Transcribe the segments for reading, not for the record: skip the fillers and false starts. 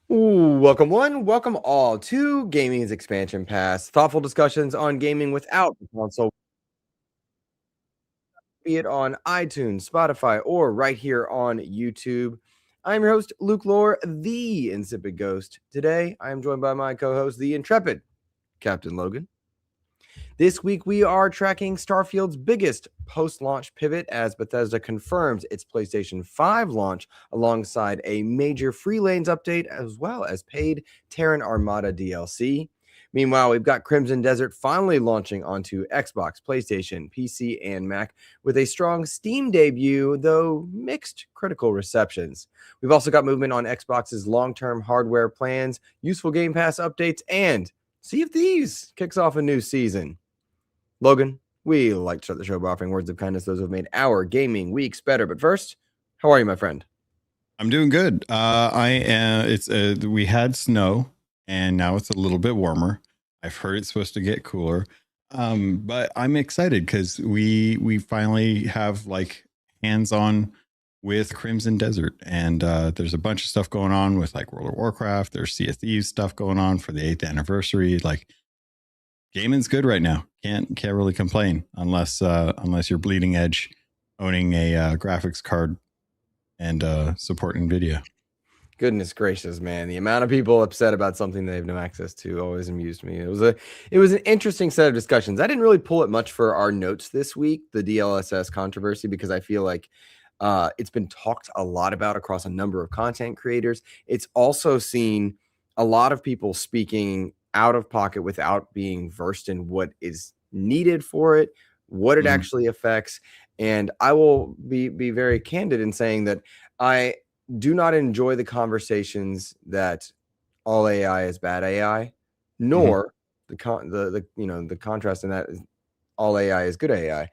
Ooh, welcome one, welcome all to Gaming's Expansion Pass. Thoughtful discussions on gaming without the console, be it on iTunes, Spotify, or right here on YouTube. I'm your host, Luke Lore, the Insipid Ghost. Today, I am joined by my co-host, the intrepid Captain Logan. This week, we are tracking Starfield's biggest post-launch pivot as Bethesda confirms its PlayStation 5 launch alongside a major free lanes update as well as paid Terran Armada DLC. Meanwhile, we've got Crimson Desert finally launching onto Xbox, PlayStation, PC, and Mac with a strong Steam debut, though mixed critical receptions. We've also got movement on Xbox's long-term hardware plans, useful Game Pass updates, and Sea of Thieves kicks off a new season. Logan, we like to start the show by offering words of kindness to those who have made our gaming weeks better. But first, how are you, my friend? I'm doing good. I am. We had snow, and now it's a little bit warmer. I've heard it's supposed to get cooler, but I'm excited because we finally have like hands-on with Crimson Desert, and there's a bunch of stuff going on with like World of Warcraft. There's Sea of Thieves stuff going on for the 8th anniversary. Like, gaming's good right now. Can't really complain unless you're bleeding edge, owning a graphics card and support NVIDIA. Goodness gracious, man. The amount of people upset about something they have no access to always amused me. It was an interesting set of discussions. I didn't really pull it much for our notes this week, the DLSS controversy, because I feel like it's been talked a lot about across a number of content creators. It's also seen a lot of people speaking out of pocket without being versed in what is needed for it, what it actually affects. And I will be very candid in saying that I do not enjoy the conversations that all AI is bad AI, nor the contrast in that is all AI is good AI.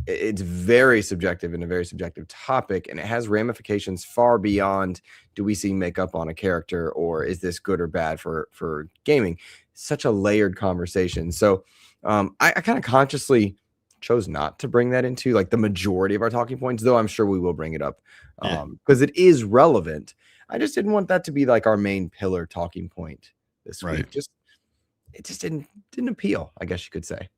It's very subjective and a very subjective topic, and it has ramifications far beyond do we see makeup on a character or is this good or bad for gaming. Such a layered conversation. So I kind of consciously chose not to bring that into like the majority of our talking points, though I'm sure we will bring it up because it is relevant. I just didn't want that to be like our main pillar talking point this week. It just didn't appeal, I guess you could say.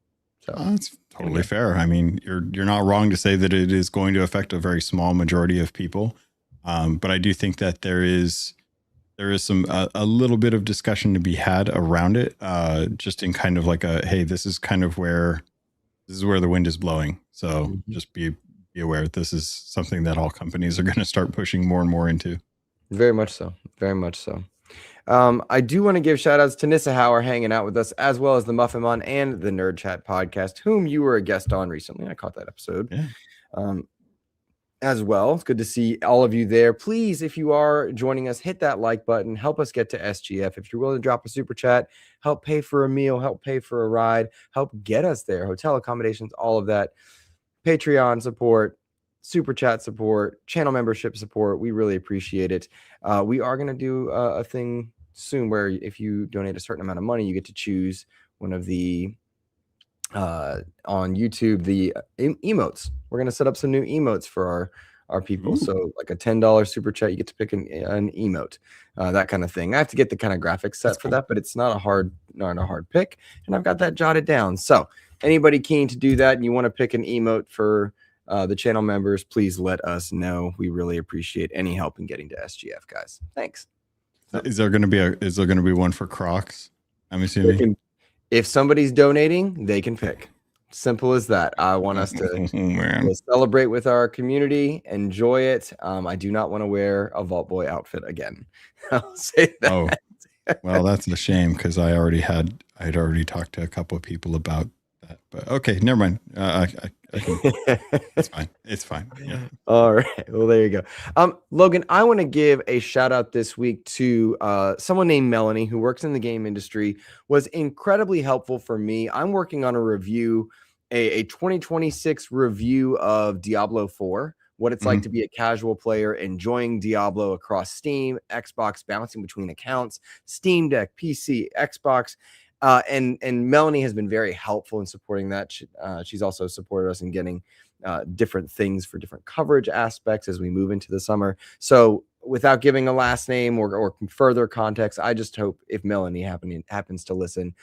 So that's totally fair. I mean, you're not wrong to say that it is going to affect a very small majority of people, but I do think that there is some a little bit of discussion to be had around it, just in kind of like a hey, this is where the wind is blowing. So just be aware this is something that all companies are going to start pushing more and more into. Very much so. Very much so. I do want to give shout outs to Nissa Hauer hanging out with us, as well as the Muffinmon and the Nerd Chat podcast, whom you were a guest on recently. I caught that episode. As well. It's good to see all of you there. Please, if you are joining us, hit that like button. Help us get to SGF. If you're willing to drop a super chat, help pay for a meal, help pay for a ride, help get us there. Hotel accommodations, all of that. Patreon support, super chat support, channel membership support. We really appreciate it. We are going to do a thing soon where if you donate a certain amount of money, you get to choose one of the on YouTube, the emotes. We're going to set up some new emotes for our people. So like a $10 super chat, you get to pick an emote, that kind of thing. I have to get the kind of graphics set for that, but it's not a hard pick. And I've got that jotted down. So anybody keen to do that and you want to pick an emote for the channel members, please let us know. We really appreciate any help in getting to SGF, guys. Thanks. Is there going to be one for Crocs? I'm assuming. If somebody's donating, they can pick. Simple as that. I want us to celebrate with our community, enjoy it. I do not want to wear a Vault Boy outfit again. I'll say that. Oh, well, that's a shame because I'd already talked to a couple of people about that. But okay, never mind. It's fine. Yeah. All right. Well, there you go. Logan, I want to give a shout out this week to someone named Melanie who works in the game industry, was incredibly helpful for me. I'm working on a review, a 2026 review of Diablo 4, what it's like to be a casual player enjoying Diablo across Steam, Xbox, bouncing between accounts, Steam Deck, PC, Xbox. And Melanie has been very helpful in supporting that. She's also supported us in getting different things for different coverage aspects as we move into the summer. So without giving a last name or further context, I just hope if Melanie happens to listen,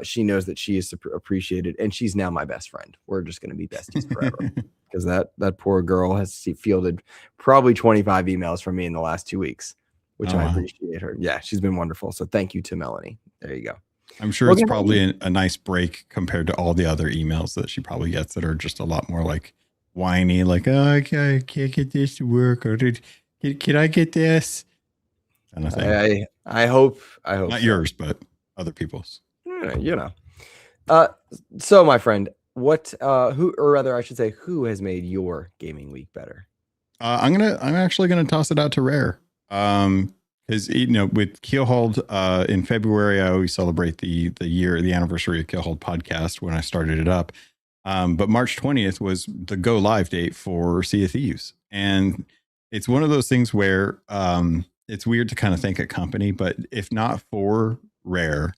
she knows that she is appreciated, and she's now my best friend. We're just going to be besties forever. Because that poor girl has fielded probably 25 emails from me in the last 2 weeks, which I appreciate her. Yeah, she's been wonderful. So thank you to Melanie. There you go. I'm sure it's probably a nice break compared to all the other emails that she probably gets that are just a lot more like whiny, like, oh, I can't get this to work, or can I get this? Kind of thing. I hope not yours, but other people's. So my friend, who has made your gaming week better? I'm actually gonna toss it out to Rare. Because with Keelhauled in February, I always celebrate the anniversary of Keelhauled podcast when I started it up. But March 20th was the go live date for Sea of Thieves, and it's one of those things where it's weird to kind of thank a company, but if not for Rare,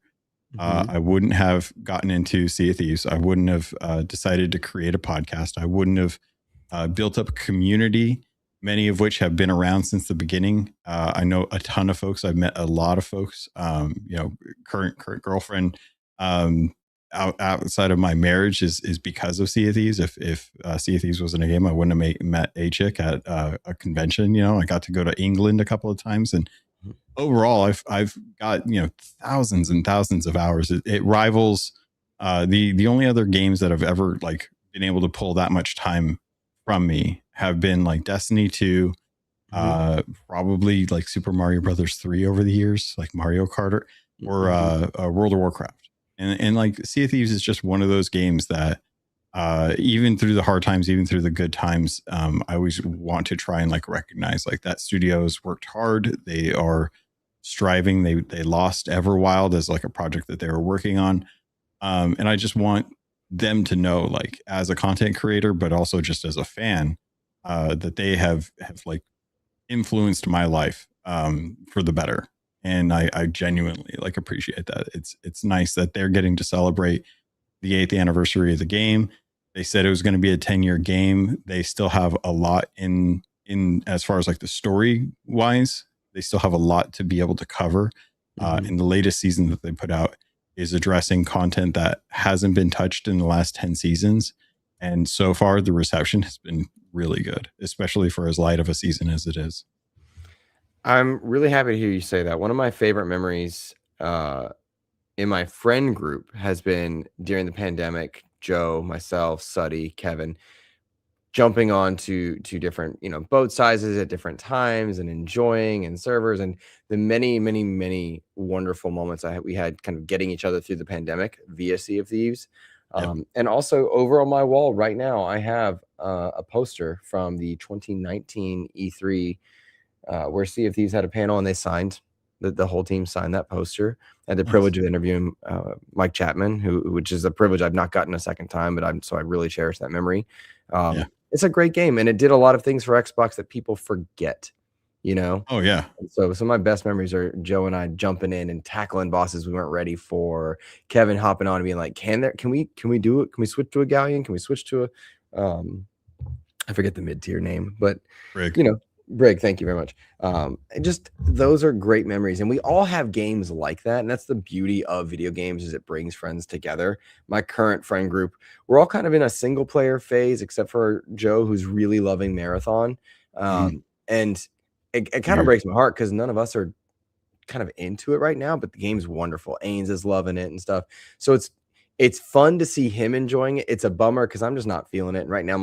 I wouldn't have gotten into Sea of Thieves. I wouldn't have decided to create a podcast. I wouldn't have built up a community, many of which have been around since the beginning. I know a ton of folks. I've met a lot of folks. Current girlfriend outside of my marriage is because of Sea of Thieves. If Sea of Thieves wasn't a game, I wouldn't have met a chick at a convention. I got to go to England a couple of times, and overall, I've got thousands and thousands of hours. It rivals the only other games that I've ever been able to pull that much time from me have been like Destiny 2, probably like Super Mario Brothers 3 over the years, like Mario Kart, or World of Warcraft. And like Sea of Thieves is just one of those games that even through the hard times, even through the good times, I always want to try and recognize that studio's worked hard. They are striving. They lost Everwild as a project that they were working on. And I just want them to know, as a content creator, but also just as a fan, that they have influenced my life for the better. And I genuinely appreciate that. It's nice that they're getting to celebrate the 8th anniversary of the game. They said it was going to be a 10-year game. They still have a lot in as far as the story wise, they still have a lot to be able to cover. In the latest season that they put out is addressing content that hasn't been touched in the last 10 seasons. And so far the reception has been really good, especially for as light of a season as it is. I'm really happy to hear you say that. One of my favorite memories in my friend group has been during the pandemic, Joe, myself, Suddy, Kevin, jumping on to different, boat sizes at different times and enjoying and servers, and the many, many, many wonderful moments we had kind of getting each other through the pandemic via Sea of Thieves. And also over on my wall right now, I have a poster from the 2019 E3 where Sea of Thieves had a panel and they signed, the whole team signed that poster. I had the privilege of interviewing Mike Chapman, which is a privilege I've not gotten a second time, but so I really cherish that memory. It's a great game, and it did a lot of things for Xbox that people forget, Oh yeah. So some of my best memories are Joe and I jumping in and tackling bosses we weren't ready for. Kevin hopping on and being like, can we do it? Can we switch to a galleon? Can we switch to I forget the mid-tier name, but Brig, thank you very much. Just those are great memories, and we all have games like that, and that's the beauty of video games, is it brings friends together. My current friend group, we're all kind of in a single player phase, except for Joe, who's really loving Marathon. And it kind of breaks my heart because none of us are kind of into it right now, but the game's wonderful. Ains is loving it and stuff. So it's fun to see him enjoying it. It's a bummer because I'm just not feeling it. And right now,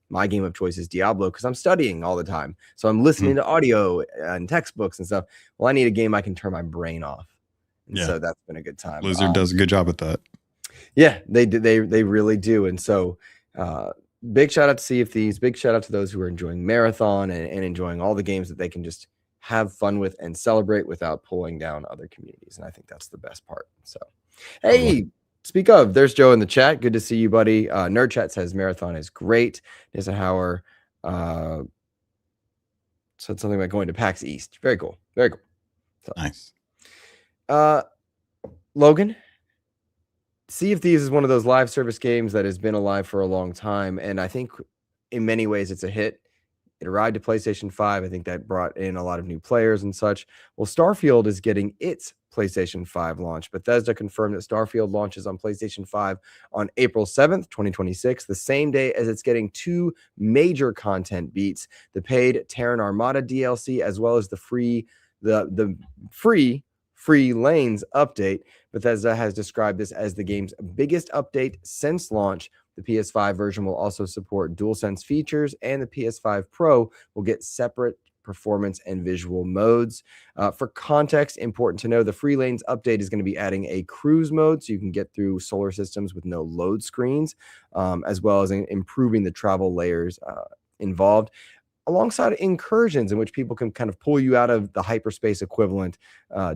my game of choice is Diablo because I'm studying all the time. So I'm listening to audio and textbooks and stuff. Well, I need a game I can turn my brain off. And so that's been a good time. Blizzard does a good job at that. Yeah, they really do. And so big shout out to Sea of Thieves. Big shout out to those who are enjoying Marathon and enjoying all the games that they can just have fun with and celebrate without pulling down other communities. And I think that's the best part. So, hey, speak of, there's Joe in the chat. Good to see you, buddy. Nerd Chat says Marathon is great. Eisenhower said something about going to PAX East. Very cool. Very cool. So, nice. Logan, Sea of Thieves is one of those live service games that has been alive for a long time. And I think in many ways it's a hit. It arrived to PlayStation 5. I think that brought in a lot of new players and such. Well, Starfield is getting its PlayStation 5 launch. Bethesda confirmed that Starfield launches on PlayStation 5 on April 7th, 2026, the same day as it's getting two major content beats, the paid Terran Armada DLC, as well as the free Lanes update. Bethesda has described this as the game's biggest update since launch. The PS5 version will also support DualSense features, and the PS5 Pro will get separate performance and visual modes. For context, important to know, the Free Lanes update is going to be adding a cruise mode so you can get through solar systems with no load screens, as well as improving the travel layers involved, alongside incursions in which people can kind of pull you out of the hyperspace equivalent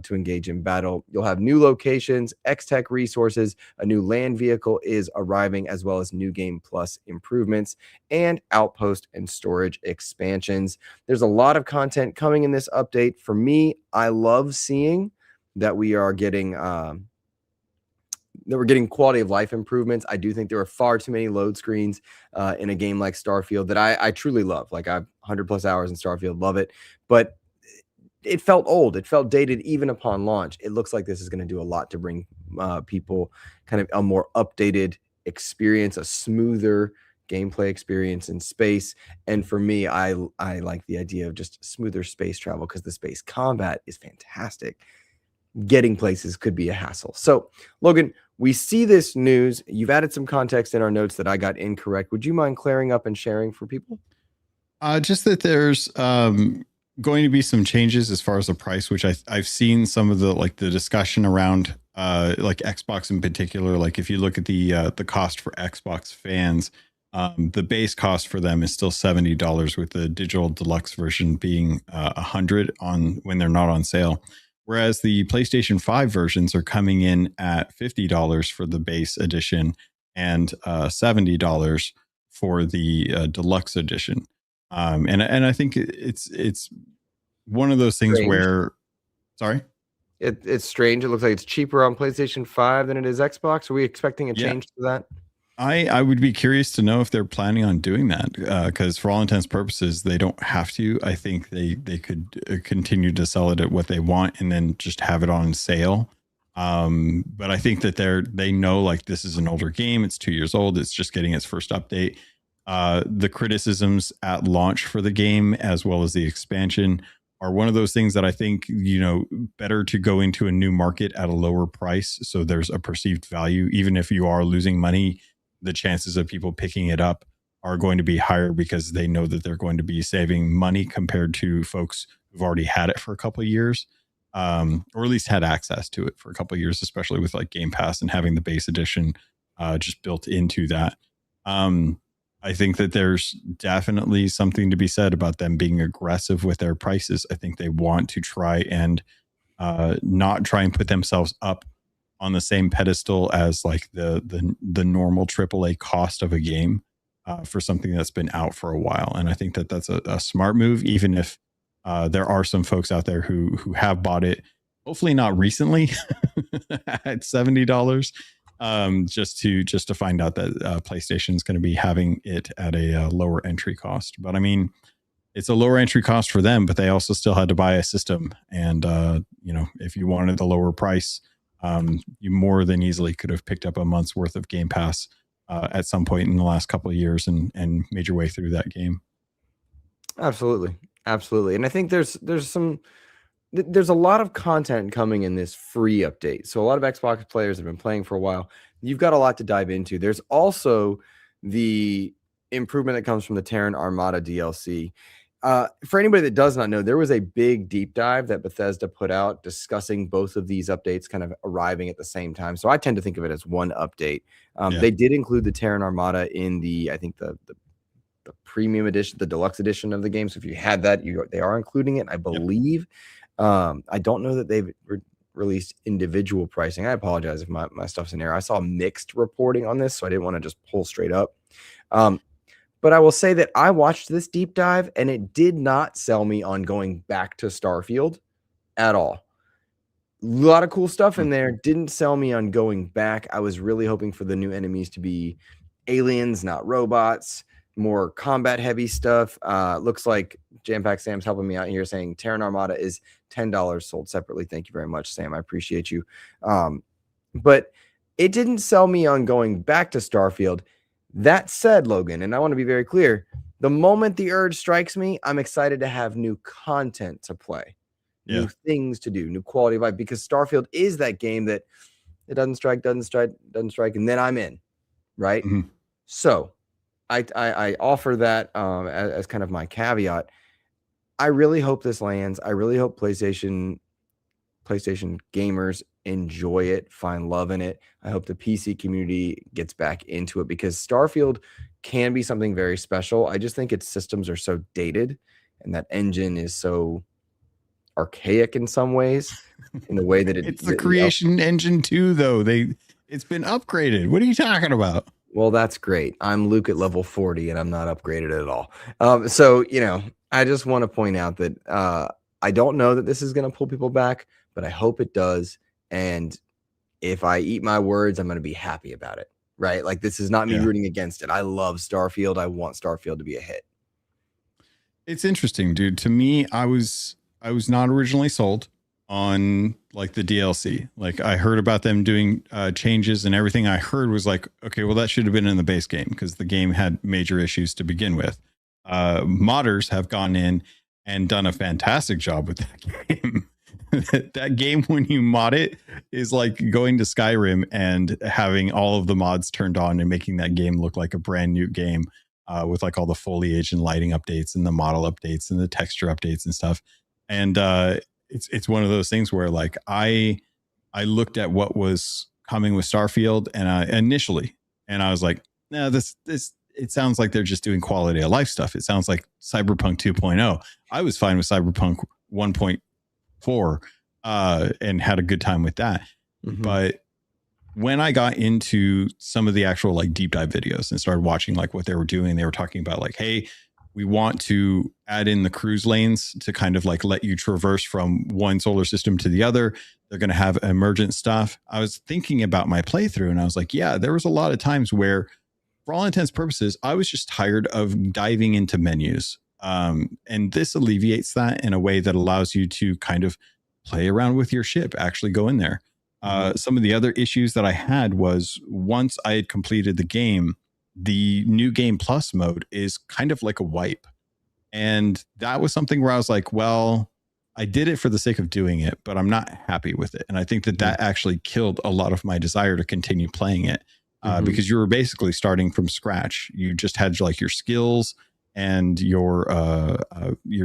to engage in battle. You'll have new locations, X-Tech resources, a new land vehicle is arriving, as well as New Game Plus improvements and outpost and storage expansions. There's a lot of content coming in this update. For me, I love seeing that we are getting quality of life improvements. I do think there are far too many load screens in a game like Starfield that I truly love. Like, I've 100 plus hours in Starfield, love it, but it felt old. It felt dated even upon launch. It looks like this is going to do a lot to bring people kind of a more updated experience, a smoother gameplay experience in space. And for me, I like the idea of just smoother space travel because the space combat is fantastic. Getting places could be a hassle. So, Logan, we see this news. You've added some context in our notes that I got incorrect. Would you mind clearing up and sharing for people? Just that there's going to be some changes as far as the price, which I've seen some of the discussion around like Xbox in particular. Like, if you look at the cost for Xbox fans, the base cost for them is still $70, with the digital deluxe version being $100 on when they're not on sale. Whereas the PlayStation 5 versions are coming in at $50 for the base edition and $70 for the deluxe edition. And I think it's one of those things Strange. where, sorry, it's strange. It looks like it's cheaper on PlayStation 5 than it is Xbox. Are we expecting a change to that? I would be curious to know if they're planning on doing that, because for all intents and purposes, they don't have to. I think they could continue to sell it at what they want and then just have it on sale. But I think that they know, like, this is an older game. It's 2 years old. It's just getting its first update. The criticisms at launch for the game, as well as the expansion, are one of those things that I think, better to go into a new market at a lower price. So there's a perceived value. Even if you are losing money, the chances of people picking it up are going to be higher because they know that they're going to be saving money compared to folks who've already had it for a couple of years, or at least had access to it for a couple of years, especially with like Game Pass and having the base edition just built into that. I think that there's definitely something to be said about them being aggressive with their prices. I think they want to try and not try and put themselves up on the same pedestal as like the normal AAA cost of a game for something that's been out for a while. And I think that that's a smart move, even if there are some folks out there who have bought it, hopefully not recently, at $70, just to find out that PlayStation is going to be having it at a lower entry cost. But I mean, it's a lower entry cost for them, but they also still had to buy a system. And if you wanted the lower price, you more than easily could have picked up a month's worth of Game Pass at some point in the last couple of years and made your way through that game. Absolutely. And I think there's a lot of content coming in this free update. So a lot of Xbox players have been playing for a while. You've got a lot to dive into. There's also the improvement that comes from the Terran Armada DLC. For anybody that does not know, there was a big deep dive that Bethesda put out discussing both of these updates kind of arriving at the same time. So I tend to think of it as one update. They did include the Terran Armada in I think the premium edition, the deluxe edition of the game. So if you had that, they are including it, I believe. I don't know that they've released individual pricing. I apologize if my stuff's in error. I saw mixed reporting on this, so I didn't want to just pull straight up. But I will say that I watched this deep dive and it did not sell me on going back to Starfield at all. A lot of cool stuff in there. Didn't sell me on going back. I was really hoping for the new enemies to be aliens, not robots. more combat heavy stuff. Looks like Jam Pack Sam's helping me out here, saying Terran Armada is $10 sold separately. Thank you very much, Sam. I appreciate you. But it didn't sell me on going back to Starfield. That said, Logan, and I want to be very clear, the moment the urge strikes me, I'm excited to have new content to play, new things to do, new quality of life, because Starfield is that game that it doesn't strike, and then I'm in, right? Mm-hmm. So I offer that as kind of my caveat. I really hope this lands. I really hope PlayStation gamers enjoy it, find love in it. I hope the PC community gets back into it, because Starfield can be something very special. I just think its systems are so dated, and that engine is so archaic in some ways, in the way that it's the creation engine too, though. It's been upgraded. What are you talking about? Well, that's great. I'm Luke at level 40 and I'm not upgraded at all. So, I just want to point out that I don't know that this is going to pull people back, but I hope it does. And if I eat my words, I'm going to be happy about it, right? Like, this is not me rooting against it. I love Starfield. I want Starfield to be a hit. It's interesting, dude. To me, I was not originally sold on like the DLC. Like, I heard about them doing changes, and everything I heard was like, okay, well, that should have been in the base game, because the game had major issues to begin with. Modders have gone in and done a fantastic job with that game. That game, when you mod it, is like going to Skyrim and having all of the mods turned on and making that game look like a brand new game, with like all the foliage and lighting updates and the model updates and the texture updates and stuff. And it's one of those things where, like, I looked at what was coming with Starfield and initially, and I was like, no, this it sounds like they're just doing quality of life stuff. It sounds like Cyberpunk 2.0. I was fine with Cyberpunk 1.4 and had a good time with that. Mm-hmm. But when I got into some of the actual like deep dive videos and started watching like what they were doing, they were talking about like, hey, we want to add in the cruise lanes to kind of like let you traverse from one solar system to the other. They're going to have emergent stuff. I was thinking about my playthrough and I was like, yeah, there was a lot of times where, for all intents and purposes, I was just tired of diving into menus. And this alleviates that in a way that allows you to kind of play around with your ship, actually go in there. Some of the other issues that I had was, once I had completed the game, the new game plus mode is kind of like a wipe. And that was something where I was like, well, I did it for the sake of doing it, but I'm not happy with it. And I think that that actually killed a lot of my desire to continue playing it, because you were basically starting from scratch. You just had like your skills and your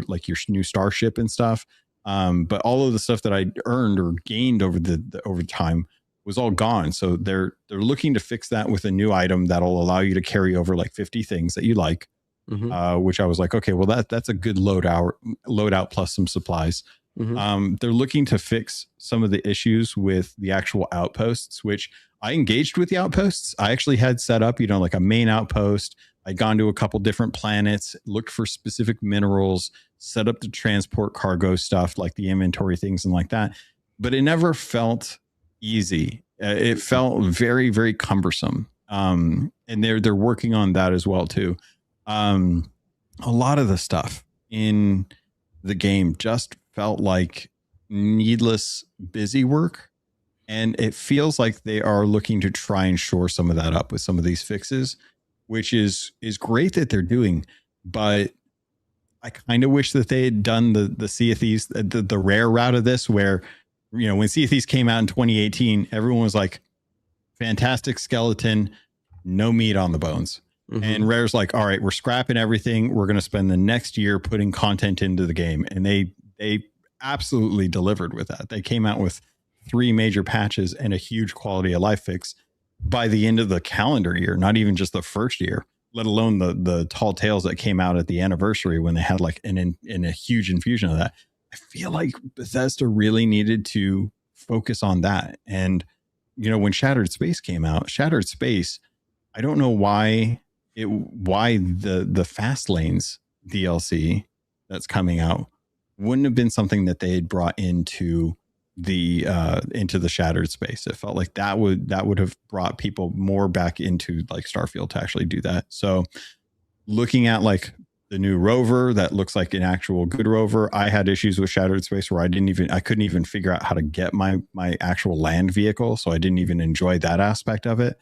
like your new starship and stuff. But all of the stuff that I earned or gained over over time was all gone. So they're looking to fix that with a new item that'll allow you to carry over like 50 things that you like, which I was like, okay, well that's a good loadout plus some supplies. They're looking to fix some of the issues with the actual outposts, which I engaged with the outposts. I actually had set up, like a main outpost. I'd gone to a couple different planets, looked for specific minerals, set up the transport cargo stuff, like the inventory things and like that. But it never felt easy. It felt very, very cumbersome. And they're working on that as well too. A lot of the stuff in the game just felt like needless busy work. And it feels like they are looking to try and shore some of that up with some of these fixes, which is great that they're doing. But I kind of wish that they had done the Sea of Thieves, the rare route of this, where, when Sea of Thieves came out in 2018, everyone was like, fantastic skeleton, no meat on the bones. And Rare's like, all right, we're scrapping everything. We're going to spend the next year putting content into the game. And they absolutely delivered with that. They came out with 3 major patches and a huge quality of life fix by the end of the calendar year, not even just the first year, let alone the tall tales that came out at the anniversary when they had like a huge infusion of that. I feel like Bethesda really needed to focus on that. And, when Shattered Space came out, Shattered Space, I don't know why the Fast Lanes DLC that's coming out wouldn't have been something that they had brought into the Shattered Space. It felt like that would have brought people more back into like Starfield to actually do that. So looking at like the new rover that looks like an actual good rover. I had issues with Shattered Space where I couldn't even figure out how to get my actual land vehicle, so I didn't even enjoy that aspect of it.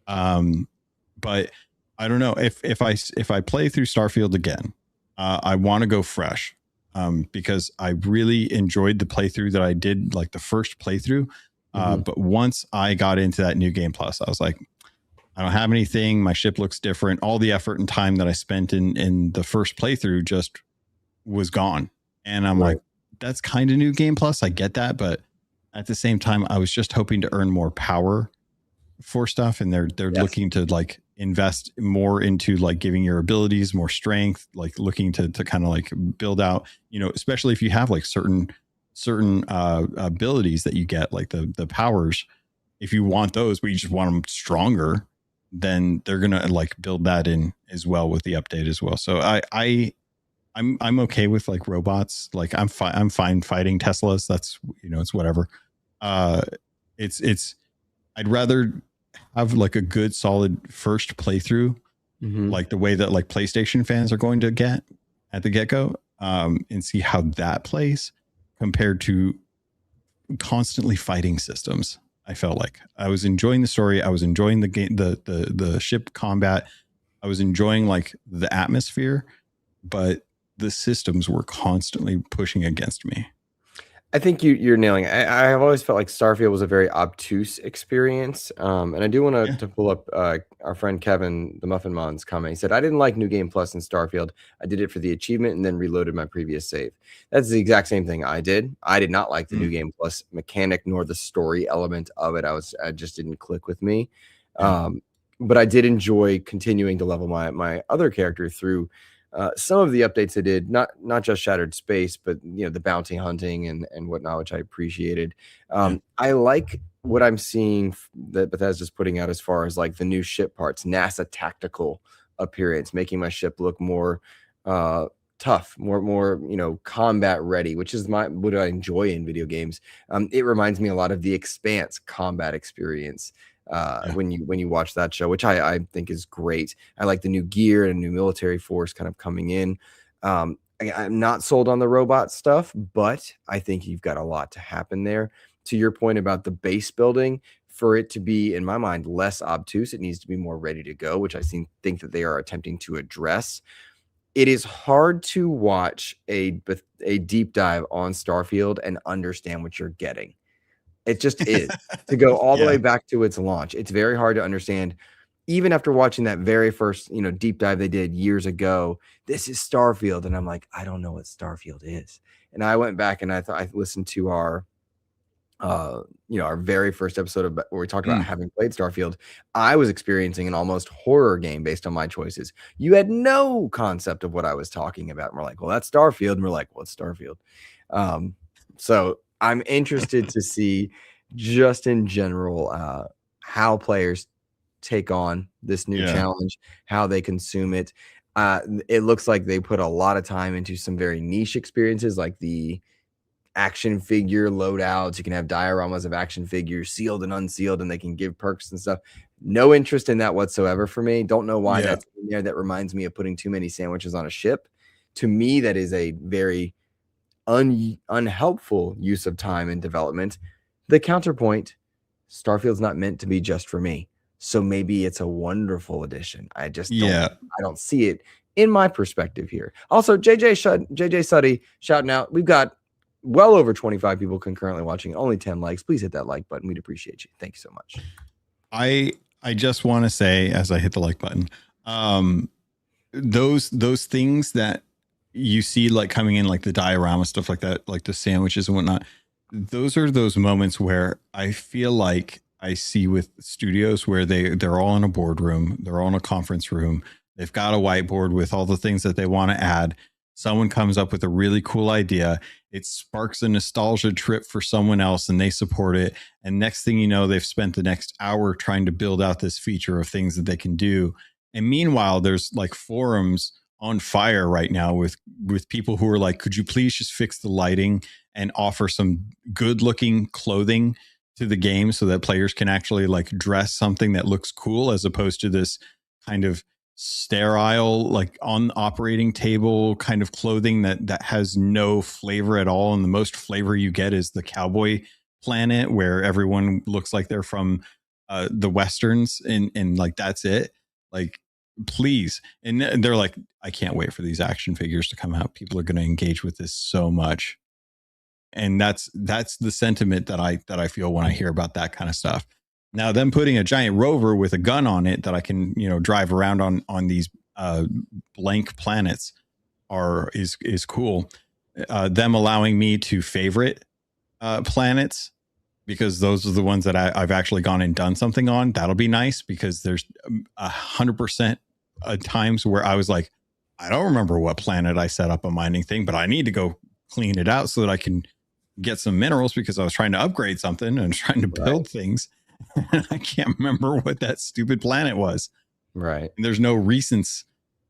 But I don't know if I play through Starfield again, I want to go fresh, because I really enjoyed the playthrough that I did, like the first playthrough. But once I got into that new game plus, I was like, I don't have anything. My ship looks different. All the effort and time that I spent in the first playthrough just was gone. And I'm like, that's kind of new game plus. I get that, but at the same time, I was just hoping to earn more power for stuff, and they're looking to like invest more into like giving your abilities more strength, like looking to kind of like build out, you know, especially if you have like certain abilities that you get, like the powers. If you want those, but you just want them stronger, then they're gonna like build that in as well with the update as well. So I'm okay with like robots. Like I'm fine fighting Teslas. That's, you know, it's whatever. It's I'd rather have like a good solid first playthrough, like the way that like PlayStation fans are going to get at the get-go, and see how that plays compared to constantly fighting systems. I felt like I was enjoying the story. I was enjoying the game, the ship combat. I was enjoying like the atmosphere, but the systems were constantly pushing against me. I think you're nailing it. I've always felt like Starfield was a very obtuse experience. And I do want to pull up our friend Kevin, the Muffin Mon's comment. He said, I didn't like New Game Plus in Starfield. I did it for the achievement and then reloaded my previous save. That's the exact same thing I did. I did not like the New Game Plus mechanic nor the story element of it. I just didn't click with me. But I did enjoy continuing to level my other character through some of the updates they did, not just Shattered Space, but you know, the bounty hunting and whatnot, which I appreciated. I like what I'm seeing that Bethesda's putting out as far as like the new ship parts, NASA tactical appearance, making my ship look more tough, more you know, combat ready, which is what I enjoy in video games. It reminds me a lot of the Expanse combat experience. When you watch that show, which I think is great. I like the new gear and new military force kind of coming in. I'm not sold on the robot stuff, but I think you've got a lot to happen there. To your point about the base building, for it to be, in my mind, less obtuse, it needs to be more ready to go, which I think that they are attempting to address. It is hard to watch a deep dive on Starfield and understand what you're getting. It just is. To go all the way back to its launch, it's very hard to understand. Even after watching that very first, you know, deep dive they did years ago, this is Starfield, and I'm like, I don't know what Starfield is. And I went back and I listened to our, you know, our very first episode where we talked about having played Starfield. I was experiencing an almost horror game based on my choices. You had no concept of what I was talking about. And we're like, well, that's Starfield. And we're like, what's Starfield? So I'm interested to see, just in general, how players take on this new challenge, how they consume it. It looks like they put a lot of time into some very niche experiences, like the action figure loadouts. You can have dioramas of action figures, sealed and unsealed, and they can give perks and stuff. No interest in that whatsoever for me. Don't know why that's in there. That reminds me of putting too many sandwiches on a ship. To me, that is a very unhelpful use of time in development. The counterpoint, Starfield's not meant to be just for me, so maybe it's a wonderful addition. I just I don't see it in my perspective here. Also, JJ Suddy shouting out, we've got well over 25 people concurrently watching, only 10 likes. Please hit that like button. We'd appreciate you. Thank you so much. I just want to say, as I hit the like button, those things that you see like coming in, like the diorama stuff like that, like the sandwiches and whatnot, those are those moments where I feel like I see with studios where they're all in a boardroom, they're all in a conference room, they've got a whiteboard with all the things that they want to add. Someone comes up with a really cool idea, it sparks a nostalgia trip for someone else and they support it, and next thing you know, they've spent the next hour trying to build out this feature of things that they can do. And meanwhile, there's like forums on fire right now with people who are like, could you please just fix the lighting and offer some good looking clothing to the game so that players can actually like dress something that looks cool, as opposed to this kind of sterile, like on the operating table kind of clothing that has no flavor at all. And the most flavor you get is the cowboy planet, where everyone looks like they're from the Westerns, and like that's it. Like, please. And they're like, I can't wait for these action figures to come out. People are going to engage with this so much. And that's the sentiment that I feel when I hear about that kind of stuff. Now, them putting a giant rover with a gun on it that I can, drive around on these blank planets is cool. Them allowing me to favorite planets, because those are the ones that I've actually gone and done something on. That'll be nice, because there's 100% times where I was like, I don't remember what planet I set up a mining thing, but I need to go clean it out so that I can get some minerals, because I was trying to upgrade something and trying to build things. I can't remember what that stupid planet was. Right. And there's no recents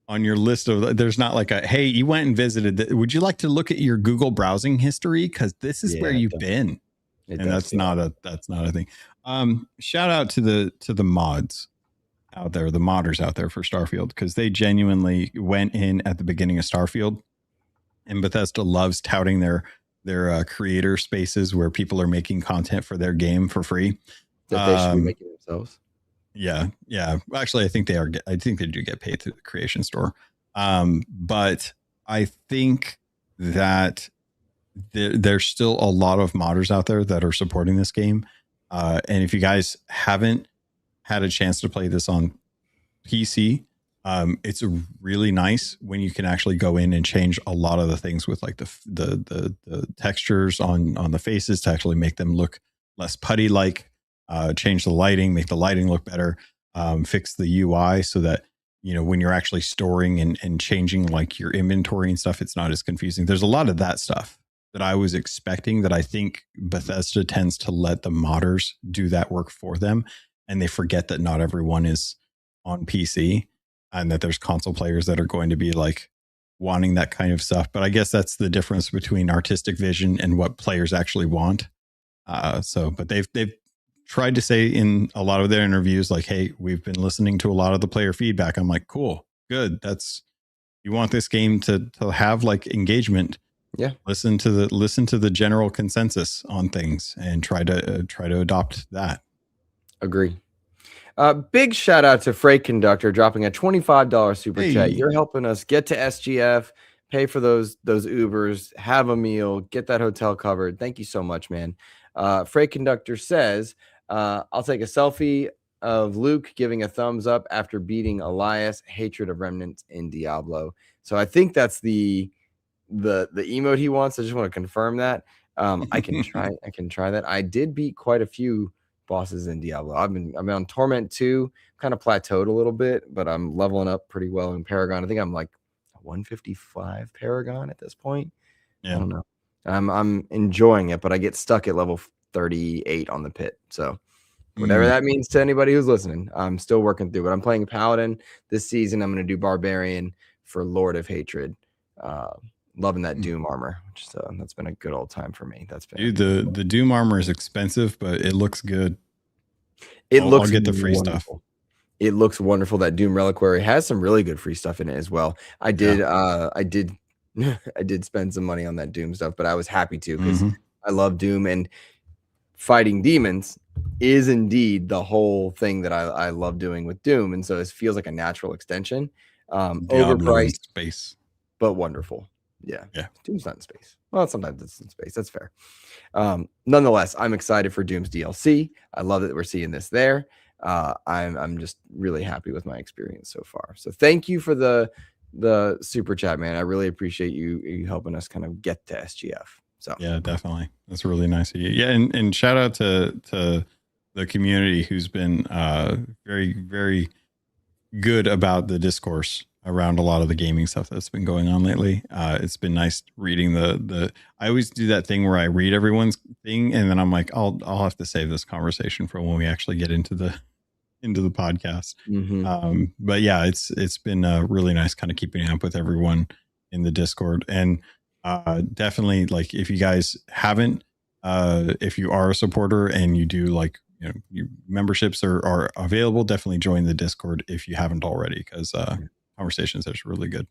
on your list of, there's not like a, hey, you went and visited. Would you like to look at your Google browsing history? Because this is where you've been. And that's not a thing. Shout out to the mods out there, the modders out there for Starfield, because they genuinely went in at the beginning of Starfield, and Bethesda loves touting their creator spaces where people are making content for their game for free. That they should be making themselves. Yeah. Actually, I think they are. I think they do get paid through the creation store. But I think that there's still a lot of modders out there that are supporting this game. And if you guys haven't had a chance to play this on PC, it's really nice when you can actually go in and change a lot of the things with like the textures on the faces to actually make them look less putty like. Change the lighting, make the lighting look better, fix the UI so that, when you're actually storing and changing like your inventory and stuff, it's not as confusing. There's a lot of that stuff that I was expecting, that I think Bethesda tends to let the modders do that work for them. And they forget that not everyone is on PC, and that there's console players that are going to be like wanting that kind of stuff. But I guess that's the difference between artistic vision and what players actually want. But they've tried to say in a lot of their interviews, like, hey, we've been listening to a lot of the player feedback. I'm like, cool, good. You want this game to have like engagement. Yeah. Listen to the general consensus on things and try to adopt that. Agree. Big shout out to Freight Conductor dropping a $25 super chat. You're helping us get to SGF, pay for those Ubers, have a meal, get that hotel covered. Thank you so much, man. Freight Conductor says, I'll take a selfie of Luke giving a thumbs up after beating Elias, hatred of remnants in Diablo. So I think that's the emote he wants. I just want to confirm that. I can try that. I did beat quite a few bosses in Diablo. I've been on Torment 2, kind of plateaued a little bit, but I'm leveling up pretty well in Paragon. I think I'm like 155 Paragon at this point. Yeah. I don't know. I'm enjoying it, but I get stuck at level 38 on the pit. So whatever that means to anybody who's listening, I'm still working through it. I'm playing Paladin this season. I'm going to do Barbarian for Lord of Hatred. Loving that Doom armor, which that's been a good old time for me. That's been the Doom armor is expensive, but it looks good. I'll get the free stuff. It looks wonderful. That Doom Reliquary has some really good free stuff in it as well. I did spend some money on that Doom stuff, but I was happy to, because I love Doom, and fighting demons is indeed the whole thing that I love doing with Doom. And so it feels like a natural extension. Overpriced space, but wonderful. Yeah. Doom's not in space. Well, sometimes it's in space. That's fair. Nonetheless, I'm excited for Doom's DLC. I love that we're seeing this there. I'm just really happy with my experience so far. So thank you for the super chat, man. I really appreciate you helping us kind of get to SGF. So yeah, definitely. That's really nice of you. Yeah. And shout out to the community who's been very, very good about the discourse around a lot of the gaming stuff that's been going on lately. It's been nice reading I always do that thing where I read everyone's thing, and then I'm like, I'll have to save this conversation for when we actually get into the podcast. But yeah, it's been really nice kind of keeping up with everyone in the Discord. And definitely, like, if you guys haven't, if you are a supporter and you do like memberships are available. Definitely join the Discord if you haven't already, because conversations are really good.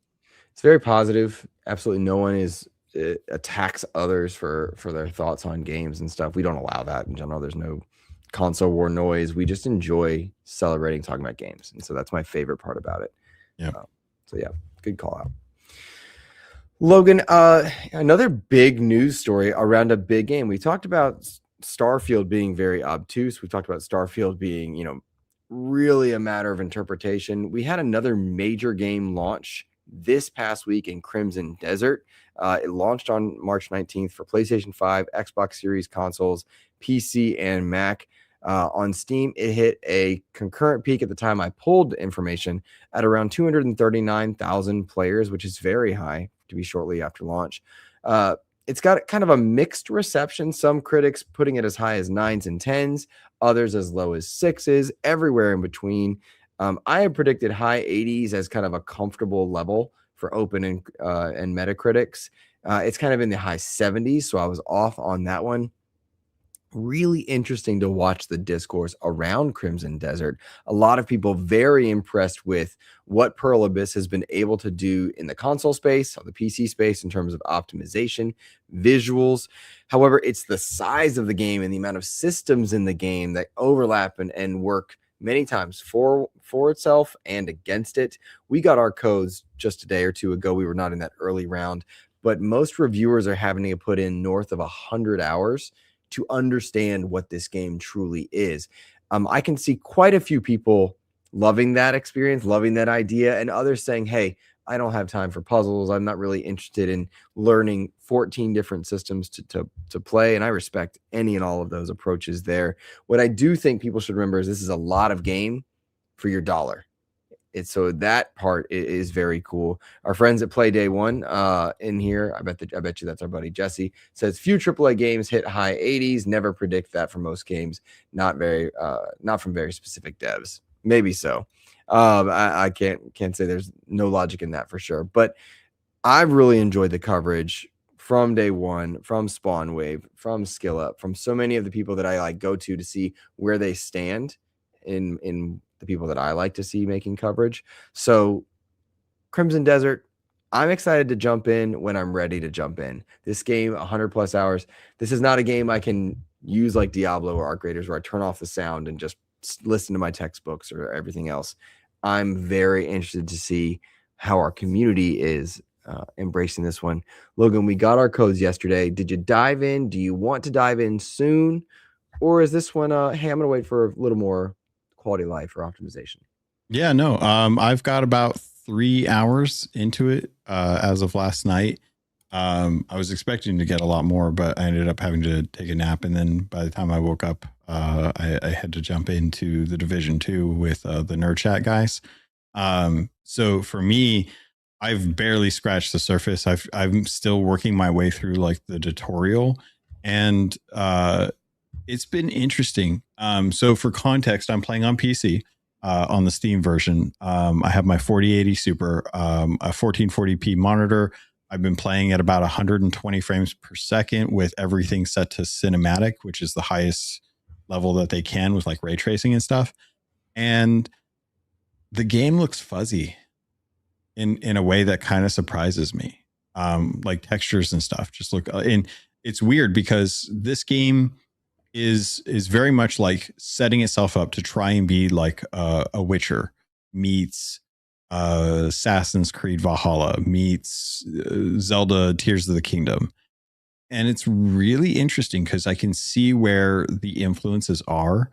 It's very positive. Absolutely no one attacks others for their thoughts on games and stuff. We don't allow that in general. There's no console war noise. We just enjoy celebrating talking about games, and so that's my favorite part about it. Yeah. So yeah, good call out. Logan, another big news story around a big game. We talked about Starfield being very obtuse. We talked about Starfield being, really a matter of interpretation. We had another major game launch this past week in Crimson Desert. It launched on March 19th for PlayStation 5, Xbox Series consoles, PC, and Mac. On Steam, it hit a concurrent peak at the time I pulled information at around 239,000 players, which is very high to be shortly after launch. It's got kind of a mixed reception. Some critics putting it as high as 9s and 10s, others as low as 6s, everywhere in between. I have predicted high 80s as kind of a comfortable level for open and Metacritics. It's kind of in the high 70s, so I was off on that one. Really interesting to watch the discourse around Crimson Desert. A lot of people very impressed with what Pearl Abyss has been able to do in the console space, on the PC space, in terms of optimization, visuals. However, it's the size of the game and the amount of systems in the game that overlap and work many times for itself and against it. We got our codes just a day or two ago. We were not in that early round, but most reviewers are having to put in north of 100 hours to understand what this game truly is. I can see quite a few people loving that experience, loving that idea, and others saying, hey, I don't have time for puzzles. I'm not really interested in learning 14 different systems to play. And I respect any and all of those approaches there. What I do think people should remember is this is a lot of game for your dollar. So that part is very cool. Our friends at Play Day One in here, I bet you that's our buddy Jesse, says few AAA games hit high 80s. Never predict that for most games. Not from very specific devs. Maybe so. I can't say there's no logic in that for sure. But I've really enjoyed the coverage from day one, from Spawn Wave, from Skill Up, from so many of the people that I go to see where they stand in the people that I like to see making coverage. So Crimson Desert, I'm excited to jump in when I'm ready to jump in. This game, 100 plus hours. This is not a game I can use like Diablo or Arc Raiders where I turn off the sound and just listen to my textbooks or everything else. I'm very interested to see how our community is embracing this one. Logan, we got our codes yesterday. Did you dive in? Do you want to dive in soon? Or is this one, hey, I'm going to wait for a little more quality life or optimization? Yeah, no. I've got about 3 hours into it as of last night. I was expecting to get a lot more, but I ended up having to take a nap. And then by the time I woke up, I had to jump into the Division 2 with the Nerd Chat guys. So for me, I've barely scratched the surface. I'm still working my way through the tutorial, and it's been interesting. So for context, I'm playing on PC on the Steam version. I have my 4080 Super, a 1440p monitor. I've been playing at about 120 frames per second with everything set to cinematic, which is the highest level that they can with ray tracing and stuff. And the game looks fuzzy in a way that kind of surprises me. Textures and stuff just look, and it's weird because this game is very much setting itself up to try and be a Witcher meets Assassin's Creed Valhalla meets Zelda Tears of the Kingdom. And it's really interesting because I can see where the influences are.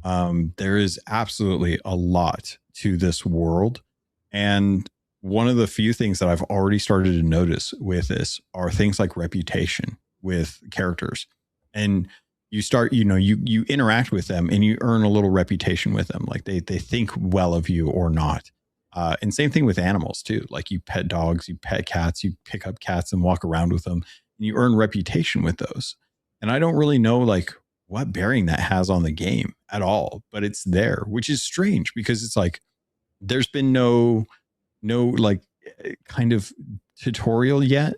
There is absolutely a lot to this world. And one of the few things that I've already started to notice with this are things like reputation with characters. And you start, you interact with them and you earn a little reputation with them. They think well of you or not. And same thing with animals too. You pet dogs, you pet cats, you pick up cats and walk around with them and you earn reputation with those. And I don't really know what bearing that has on the game at all, but it's there, which is strange because it's there's been no kind of tutorial yet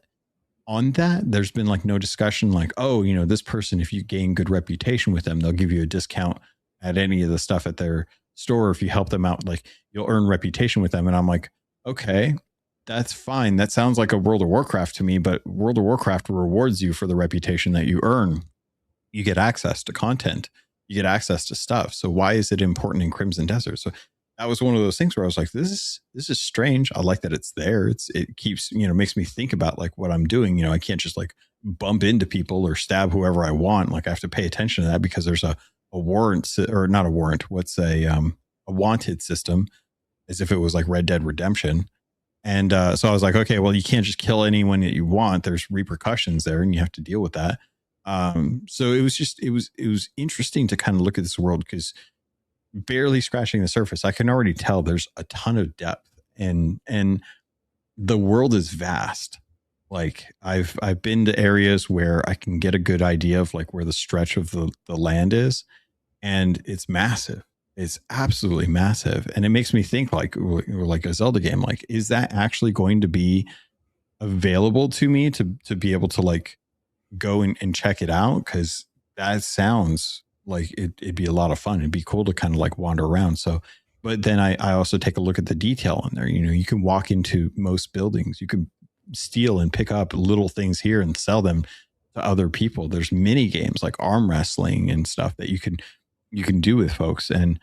on that. There's been no discussion oh, this person, if you gain good reputation with them, they'll give you a discount at any of the stuff at their store, if you help them out, like you'll earn reputation with them. And I'm like, okay, that's fine. That sounds like a World of Warcraft to me, but World of Warcraft rewards you for the reputation that you earn. You get access to content, you get access to stuff. So why is it important in Crimson Desert? So that was one of those things where I was like, this is strange. I like that it's there. It keeps, makes me think about like what I'm doing. I can't just like bump into people or stab whoever I want. Like I have to pay attention to that because there's a warrant, or not a warrant. What's a wanted system, as if it was like Red Dead Redemption. And so I was like, okay, well, you can't just kill anyone that you want. There's repercussions there, and you have to deal with that. So it was interesting to kind of look at this world, because barely scratching the surface, I can already tell there's a ton of depth, and the world is vast. Like I've been to areas where I can get a good idea of like where the stretch of the land is, and it's massive. It's absolutely massive. And it makes me think like a Zelda game, like, is that actually going to be available to me to be able to like go and check it out? Because that sounds like it'd be a lot of fun. It'd be cool to kind of like wander around. So, but then I also take a look at the detail in there. You can walk into most buildings, you can steal and pick up little things here and sell them to other people. There's mini games like arm wrestling and stuff that you can do with folks. And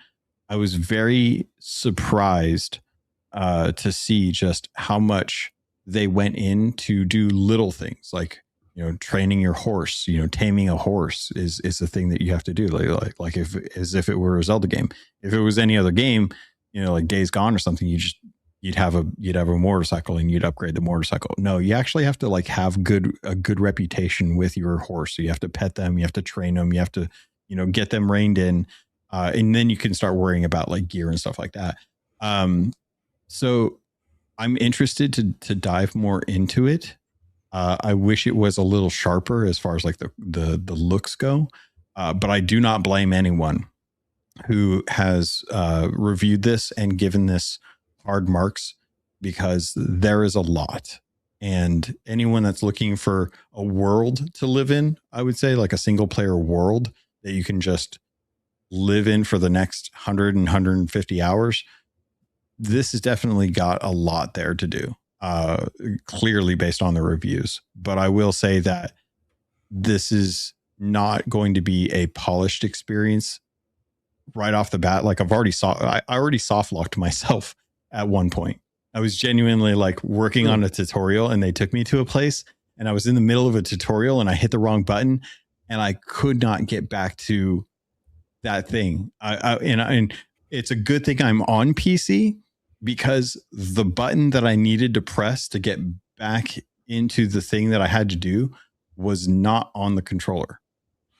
I was very surprised to see just how much they went in to do little things like, training your horse, taming a horse is the thing that you have to do. Like as if it were a Zelda game. If it was any other game, like Days Gone or something, you'd have a motorcycle and you'd upgrade the motorcycle. No, you actually have to like have a good reputation with your horse. So you have to pet them, you have to train them, you have to, get them reined in. And then you can start worrying about like gear and stuff like that. So I'm interested to dive more into it. I wish it was a little sharper as far as like the looks go. But I do not blame anyone who has reviewed this and given this hard marks, because there is a lot. And anyone that's looking for a world to live in, I would say like a single player world that you can just live in for the next 100 and 150 hours, this has definitely got a lot there to do, clearly based on the reviews. But I will say that this is not going to be a polished experience right off the bat. Like I already soft locked myself at one point. I was genuinely like working on a tutorial, and they took me to a place, and I was in the middle of a tutorial and I hit the wrong button, and I could not get back to that thing. And it's a good thing I'm on PC, because the button that I needed to press to get back into the thing that I had to do was not on the controller.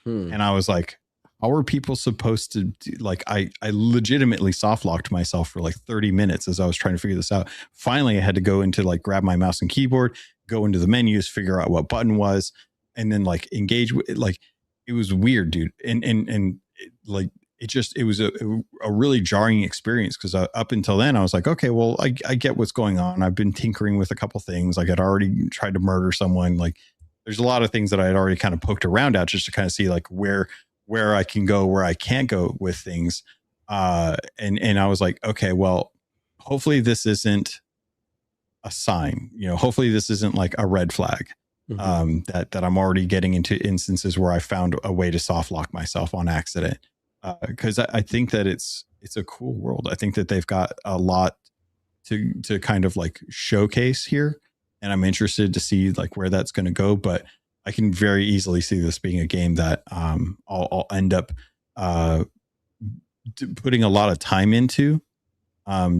And I was like, how are people supposed to do? Like I legitimately soft locked myself for like 30 minutes as I was trying to figure this out. Finally, I had to go into like grab my mouse and keyboard, go into the menus, figure out what button was, and then like engage with it. Like it was weird, dude. And like it was a really jarring experience, because up until then I was like, okay, well, I get what's going on. I've been tinkering with a couple things. Like I'd already tried to murder someone. Like there's a lot of things that I had already kind of poked around at, just to kind of see like where I can go, where I can't go with things. And I was like, okay, well, hopefully this isn't a sign, hopefully this isn't like a red flag. That I'm already getting into instances where I found a way to soft lock myself on accident. Because I think that it's a cool world. I think that they've got a lot to kind of like showcase here, and I'm interested to see like where that's going to go. But I can very easily see this being a game that I'll end up putting a lot of time into,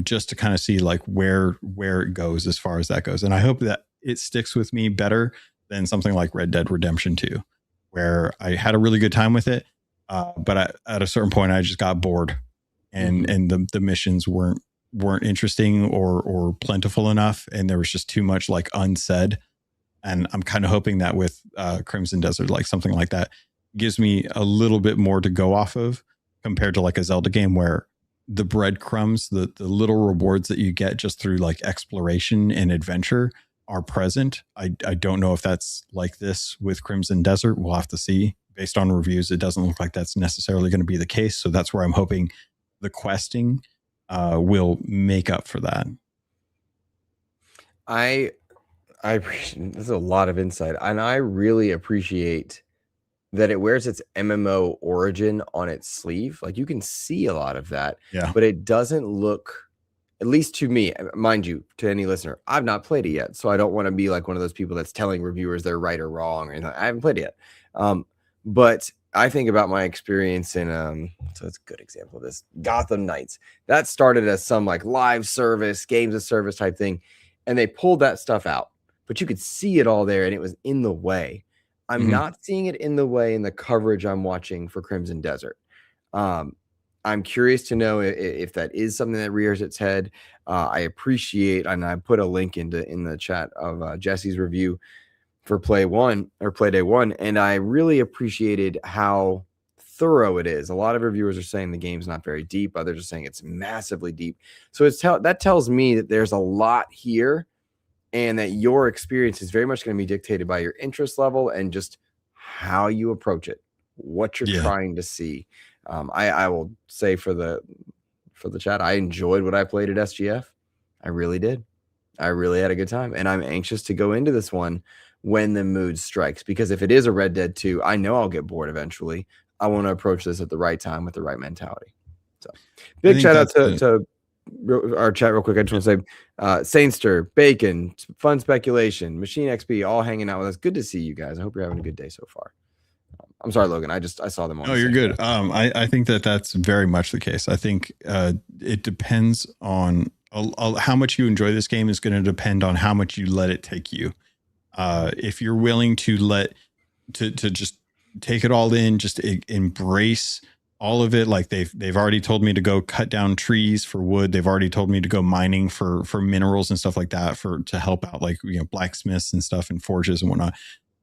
just to kind of see like where it goes as far as that goes. And I hope that it sticks with me better than something like Red Dead Redemption 2, where I had a really good time with it. But at a certain point, I just got bored, and the missions weren't interesting or plentiful enough, and there was just too much like unsaid. And I'm kind of hoping that with Crimson Desert, like something like that gives me a little bit more to go off of, compared to like a Zelda game where the breadcrumbs, the little rewards that you get just through like exploration and adventure are present. I don't know if that's like this with Crimson Desert. We'll have to see. based on reviews, it doesn't look like that's necessarily going to be the case. So that's where I'm hoping the questing will make up for that. I appreciate, this is a lot of insight, and I really appreciate that it wears its MMO origin on its sleeve. Like, you can see a lot of that, Yeah. but it doesn't look, at least to me, mind you, to any listener, I've not played it yet, so I don't want to be like one of those people that's telling reviewers they're right or wrong. Or anything. I haven't played it yet, but I think about my experience in so it's a good example of this, Gotham Knights. That started as some like live service, games of service type thing, and they pulled that stuff out, but you could see it all there, and it was in the way. I'm not seeing it in the way in the coverage I'm watching for Crimson Desert. I'm curious to know if that is something that rears its head. I appreciate, and I put a link in the chat of Jesse's review for Play Day 1, and I really appreciated how thorough it is. A lot of reviewers are saying the game's not very deep. Others are saying it's massively deep. So that tells me that there's a lot here, and that your experience is very much going to be dictated by your interest level and just how you approach it, what you're trying to see. I will say for the chat, I enjoyed what I played at SGF. I really did. I really had a good time, and I'm anxious to go into this one when the mood strikes, because if it is a Red Dead 2, I know I'll get bored eventually. I want to approach this at the right time with the right mentality. So big shout out to our chat real quick. I just want to say Sainster, Bacon, Fun Speculation, Machine XP, all hanging out with us. Good to see you guys. I hope you're having a good day so far. I'm sorry, Logan. I saw them on. No, you're good. I think that's very much the case. I think it depends on how much you enjoy this game is going to depend on how much you let it take you. If you're willing to to just take it all in, just embrace all of it. Like they've already told me to go cut down trees for wood. They've already told me to go mining for minerals and stuff like that to help out, like, blacksmiths and stuff and forges and whatnot.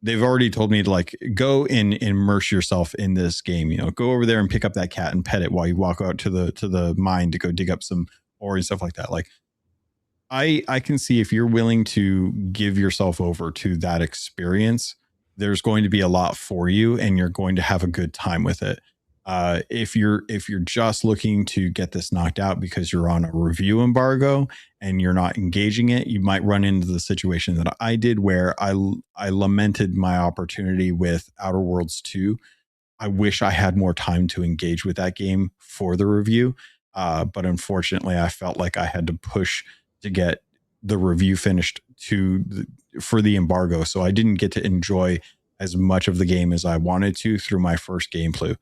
They've already told me to like go and immerse yourself in this game. Go over there and pick up that cat and pet it while you walk out to the mine to go dig up some ore and stuff like that. Like I can see if you're willing to give yourself over to that experience, there's going to be a lot for you and you're going to have a good time with it. If you're just looking to get this knocked out because you're on a review embargo and you're not engaging it, you might run into the situation that I did, where I lamented my opportunity with Outer Worlds 2. I wish I had more time to engage with that game for the review. But unfortunately, I felt like I had to push to get the review finished for the embargo. So I didn't get to enjoy as much of the game as I wanted to through my first gameplay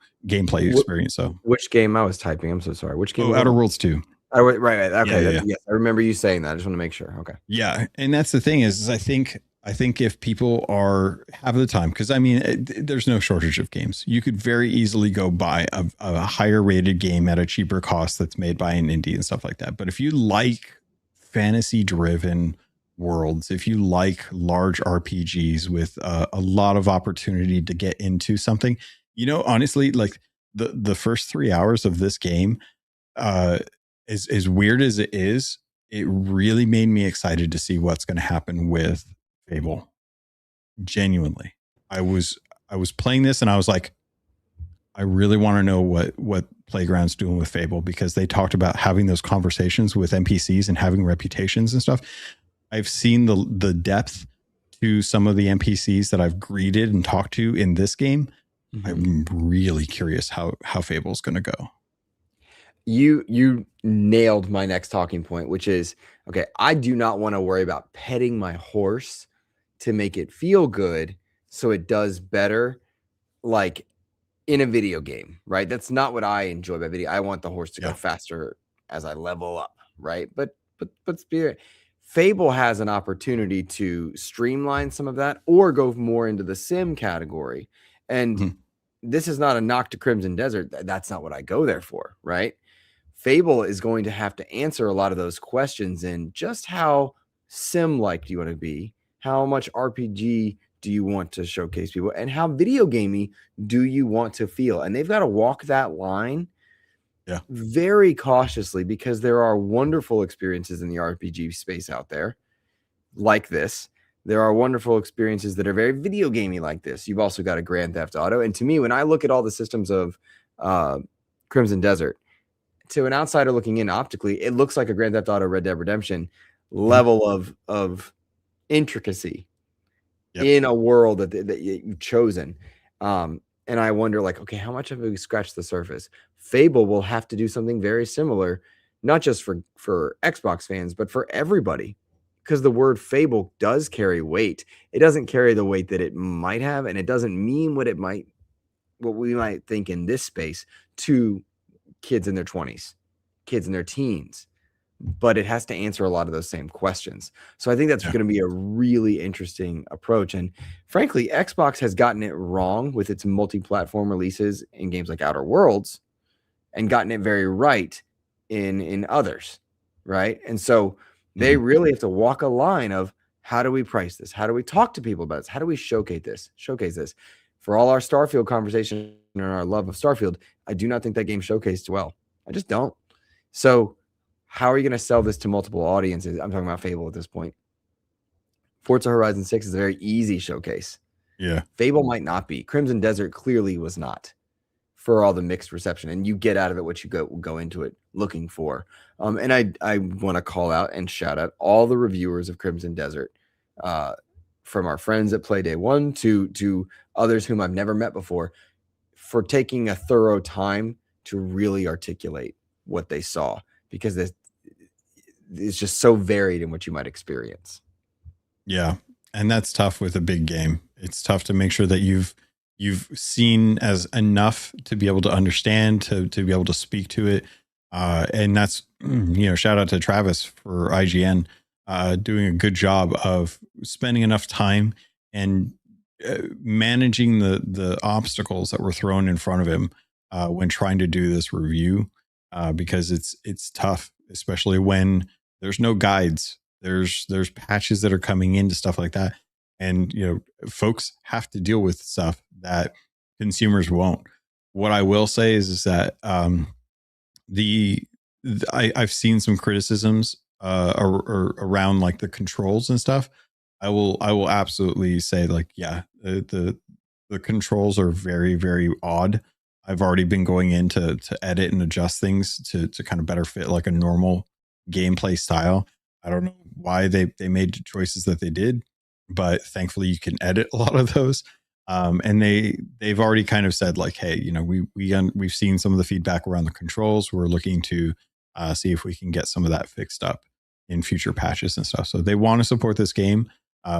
experience. So which game I was typing? I'm so sorry. Which game? Outer Worlds 2. Oh, right. Okay. Yeah. Yes, I remember you saying that. I just want to make sure. Okay. Yeah. And that's the thing is I think if people have the time, because I mean, there's no shortage of games. You could very easily go buy a higher rated game at a cheaper cost that's made by an indie and stuff like that. But if you like fantasy driven worlds, if you like large RPGs with a lot of opportunity to get into something, honestly, like the first 3 hours of this game, as weird as it is, it really made me excited to see what's going to happen with Fable. Genuinely, I was playing this and I was like, I really want to know what Playground's doing with Fable, because they talked about having those conversations with NPCs and having reputations and stuff. I've seen the depth to some of the NPCs that I've greeted and talked to in this game. Mm-hmm. I'm really curious how Fable's going to go. You nailed my next talking point, which is, okay, I do not want to worry about petting my horse to make it feel good so it does better, like in a video game, right? That's not what I enjoy by video. I want the horse to go faster as I level up, right? But Spirit, Fable has an opportunity to streamline some of that or go more into the sim category. And this is not a knock to Crimson Desert. That's not what I go there for, right? Fable is going to have to answer a lot of those questions in just how sim-like do you want to be? How much RPG do you want to showcase people? And how video gamey do you want to feel? And they've got to walk that line very cautiously, because there are wonderful experiences in the RPG space out there like this There are wonderful experiences that are very video gamey like this. You've also got a Grand Theft Auto. And to me, when I look at all the systems of Crimson Desert, to an outsider looking in optically, it looks like a Grand Theft Auto Red Dead Redemption level of intricacy in a world that you've chosen. And I wonder, like, okay, how much have we scratched the surface? Fable will have to do something very similar, not just for Xbox fans, but for everybody, because the word Fable does carry weight. It doesn't carry the weight that it might have, and it doesn't mean what we might think in this space to kids in their 20s, kids in their teens, but it has to answer a lot of those same questions. So I think that's going to be a really interesting approach. And frankly, Xbox has gotten it wrong with its multi-platform releases in games like Outer Worlds and gotten it very right in others, right? And so they really have to walk a line of, how do we price this? How do we talk to people about this? How do we showcase this? For all our Starfield conversation and our love of Starfield, I do not think that game showcased well. I just don't. So how are you going to sell this to multiple audiences? I'm talking about Fable at this point. Forza Horizon 6 is a very easy showcase. Yeah. Fable might not be. Crimson Desert clearly was not, for all the mixed reception. And you get out of it what you go into it looking for. And I want to call out and shout out all the reviewers of Crimson Desert, from our friends at Play Day One to others whom I've never met before, for taking a thorough time to really articulate what they saw, because it's just so varied in what you might experience. Yeah. And that's tough with a big game. It's tough to make sure that you've seen as enough to be able to understand, to be able to speak to it. And that's, shout out to Travis for IGN, doing a good job of spending enough time and managing the obstacles that were thrown in front of him when trying to do this review, because it's tough, especially when there's no guides. There's patches that are coming into stuff like that, and folks have to deal with stuff that consumers won't. What I will say is that I've seen some criticisms around like the controls and stuff. I will absolutely say, like, yeah, the controls are very, very odd. I've already been going in to edit and adjust things to kind of better fit like a normal gameplay style. I don't know why they made the choices that they did, but thankfully you can edit a lot of those. And they've already kind of said, like, hey, we've seen some of the feedback around the controls. We're looking to see if we can get some of that fixed up in future patches and stuff. So they want to support this game.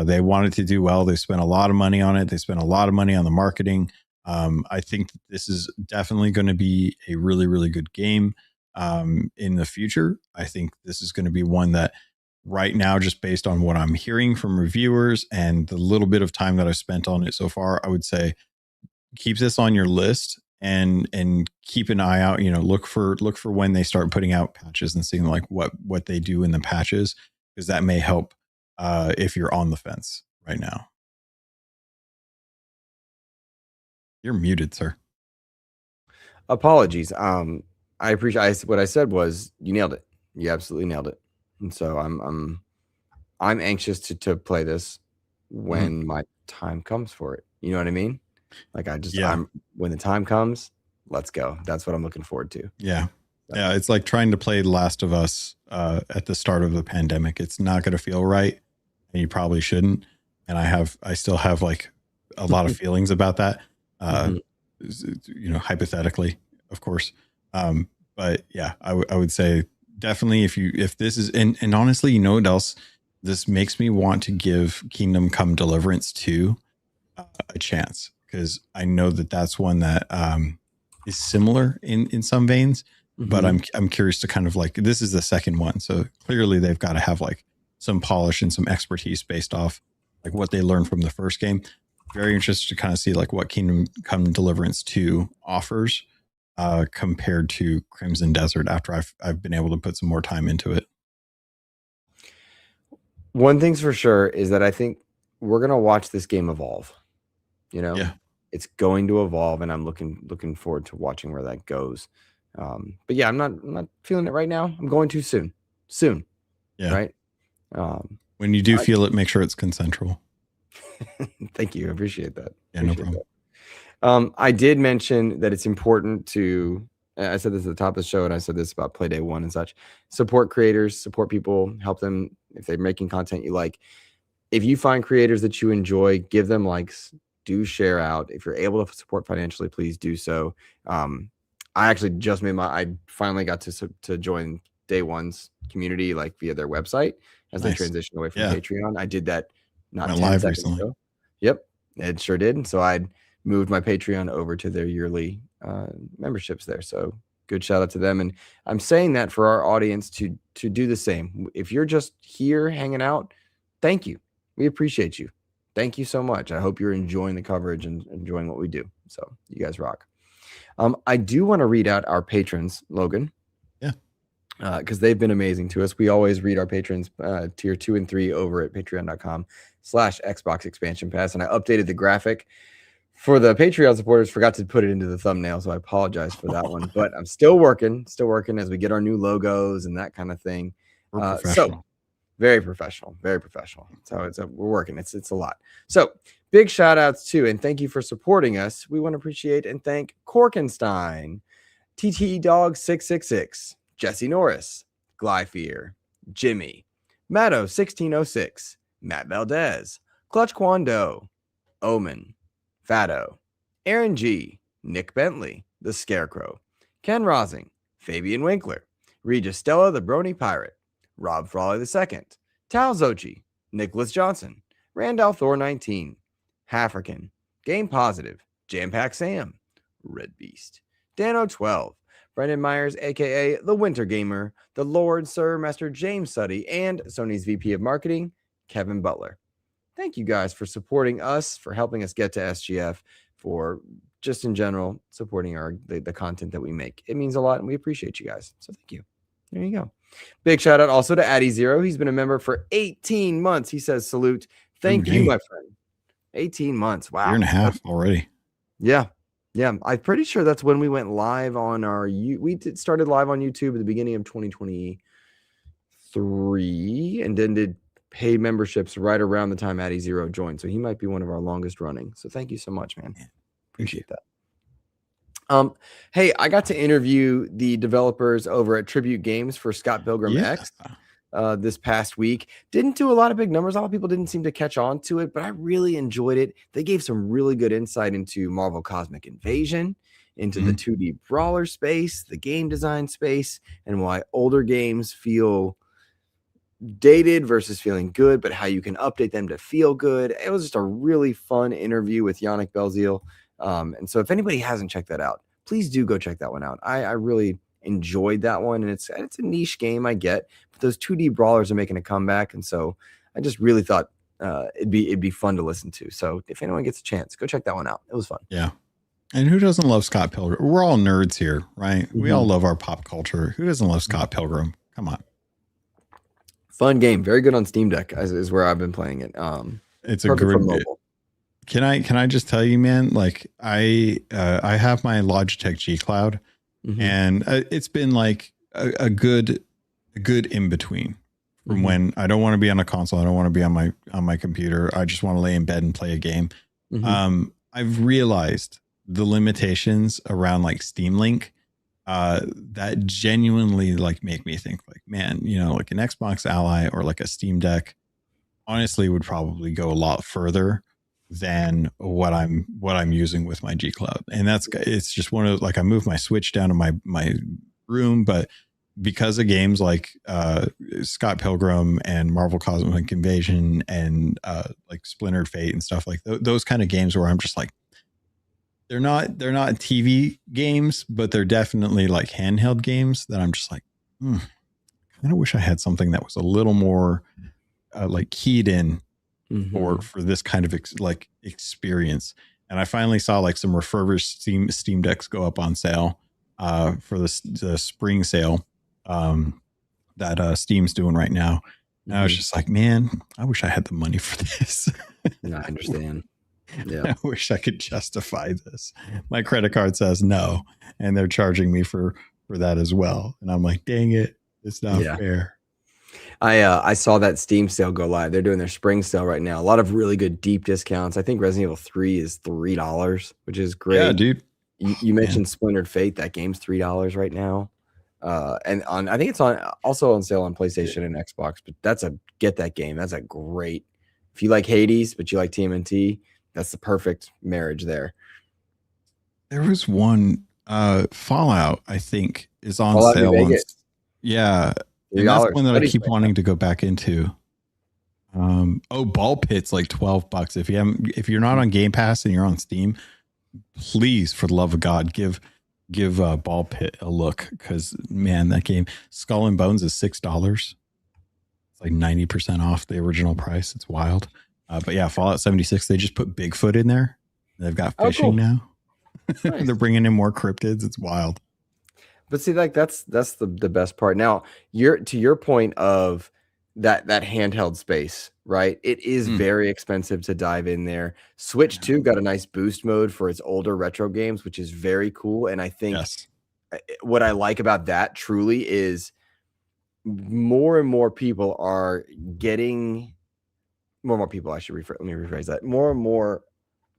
They want it to do well. They spent a lot of money on it. They spent a lot of money on the marketing. I think that this is definitely going to be a really, really good game in the future. I think this is going to be one that right now, just based on what I'm hearing from reviewers and the little bit of time that I've spent on it so far, I would say keep this on your list and keep an eye out. Look for when they start putting out patches and seeing like what they do in the patches, because that may help if you're on the fence right now. You're muted, sir. Apologies. I appreciate what I said was you nailed it. You absolutely nailed it. And so I'm anxious to play this when my time comes for it. You know what I mean? Like when the time comes, let's go. That's what I'm looking forward to. Yeah. So. Yeah. It's like trying to play The Last of Us at the start of the pandemic. It's not going to feel right, and you probably shouldn't. And I still have like a lot of feelings about that. Hypothetically, of course. But yeah, I would say definitely if this is, and honestly, what else? This makes me want to give Kingdom Come Deliverance 2 a chance, because I know that that's one that is similar in some veins, but I'm curious to kind of like, this is the second one. So clearly they've got to have like some polish and some expertise based off like what they learned from the first game. Very interested to kind of see like what Kingdom Come Deliverance 2 offers compared to Crimson Desert after I've been able to put some more time into it. One thing's for sure is that I think we're going to watch this game evolve. It's going to evolve, and I'm looking forward to watching where that goes. But yeah, I'm not feeling it right now. I'm going too soon. Yeah. Right. When you do feel it, make sure it's consensual. Thank you. I appreciate that. Yeah, no problem. I did mention that it's important to, I said this at the top of the show, and I said this about Play Day 1 and such, support creators, support people, help them if they're making content you like. If you find creators that you enjoy, give them likes, do share out. If you're able to support financially, please do so. I actually just I finally got to join Day One's community, like via their website as they transition away from Patreon. I did that not 10 live seconds recently. ago. Yep, it sure did. So I'd moved my Patreon over to their yearly memberships there. So good shout out to them. And I'm saying that for our audience to do the same. If you're just here hanging out, thank you. We appreciate you. Thank you so much. I hope you're enjoying the coverage and enjoying what we do. So you guys rock. I do want to read out our patrons, Logan. Yeah. Because they've been amazing to us. We always read our patrons tier 2 and 3 over at patreon.com/Xbox Expansion Pass. And I updated the graphic for the Patreon supporters. Forgot to put it into the thumbnail, so I apologize for that one. But I'm still working as we get our new logos and that kind of thing. So very professional. So we're working. It's a lot. So big shout outs too, and thank you for supporting us. We want to appreciate and thank Korkenstein, TT Dog 666, Jesse Norris, Glyphier, Jimmy, Matto 1606, Matt Valdez, Clutch Kwando, Omen, Fado, Aaron G, Nick Bentley, The Scarecrow, Ken Rosing, Fabian Winkler, Regis Stella the Brony Pirate, Rob Frawley II, Tal Zochi, Nicholas Johnson, Randolph Thor 19, Hafrican, Game Positive, Jampack Sam, Red Beast, Dano 12, Brendan Myers, aka The Winter Gamer, the Lord Sir Master James Suddy, and Sony's VP of Marketing, Kevin Butler. Thank you guys for supporting us, for helping us get to SGF, for just in general supporting the content that we make. It means a lot, and we appreciate you guys. So thank you. There you go. Big shout out also to Addy Zero. He's been a member for 18 months. He says, salute. Thank you, my friend. 18 months. Wow. Year and a half already. Yeah. Yeah. I'm pretty sure that's when we went live on started live on YouTube at the beginning of 2023 and then did paid memberships right around the time Addy Zero joined. So he might be one of our longest running. So thank you so much, man. Appreciate that. Hey, I got to interview the developers over at Tribute Games for Scott Pilgrim X this past week. Didn't do a lot of big numbers. A lot of people didn't seem to catch on to it, but I really enjoyed it. They gave some really good insight into Marvel Cosmic Invasion, into the 2D brawler space, the game design space, and why older games feel dated versus feeling good, but how you can update them to feel good. It was just a really fun interview with Yannick Belzile. And so if anybody hasn't checked that out, please do go check that one out. I really enjoyed that one, and it's a niche game, I get, but those 2D brawlers are making a comeback, and so I just really thought it'd be fun to listen to. So if anyone gets a chance, go check that one out. It was fun. Yeah. And who doesn't love Scott Pilgrim? We're all nerds here, right? Mm-hmm. We all love our pop culture. Who doesn't love Scott Pilgrim? Come on. Fun game. Very good on Steam Deck is where I've been playing it. It's a great mobile. Can I just tell you, man, like I have my Logitech G Cloud and it's been like a good in between from when I don't want to be on a console. I don't want to be on my computer. I just want to lay in bed and play a game. I've realized the limitations around like Steam Link that genuinely like make me think like, man, you know, like an Xbox Ally or like a Steam Deck honestly would probably go a lot further than what I'm using with my G Cloud. And it's just one of like, I moved my Switch down to my room, but because of games like Scott Pilgrim and Marvel Cosmic Invasion and like Splintered Fate and stuff like those kind of games where I'm just like, they're not TV games, but they're definitely like handheld games that I'm just like, I kind of wish I had something that was a little more like keyed in for this kind of experience. And I finally saw like some refurbished Steam Decks go up on sale for the spring sale that Steam's doing right now. And I was just like, man, I wish I had the money for this. I understand. Yeah. I wish I could justify this. My credit card says no, and they're charging me for that as well. And I'm like, dang it, it's not fair. I saw that Steam sale go live. They're doing their spring sale right now. A lot of really good deep discounts. I think Resident Evil 3 is $3, which is Yeah, great. dude. You Man. mentioned Splintered Fate. That game's $3 right now. And on I think it's also on sale on PlayStation and Xbox, but get that game. That's a great, if you like Hades, but you like TMNT, that's the perfect marriage there. There was one Fallout, I think, is on Fallout New sale Vegas, yeah. And that's one that I keep wanting to go back into. Ball Pit's like $12. If you're not on Game Pass and you're on Steam, please, for the love of God, give Ball Pit a look, because man, that game, Skull and Bones, is $6. It's like 90% off the original price. It's wild. But yeah, Fallout 76, they just put Bigfoot in there. They've got fishing now. Nice. They're bringing in more cryptids. It's wild. But see, like that's the best part. Now, to your point of that handheld space, right? It is very expensive to dive in there. Switch 2 got a nice boost mode for its older retro games, which is very cool. And I think what I like about that truly is more and more people are getting more and more people. Let me rephrase that. More and more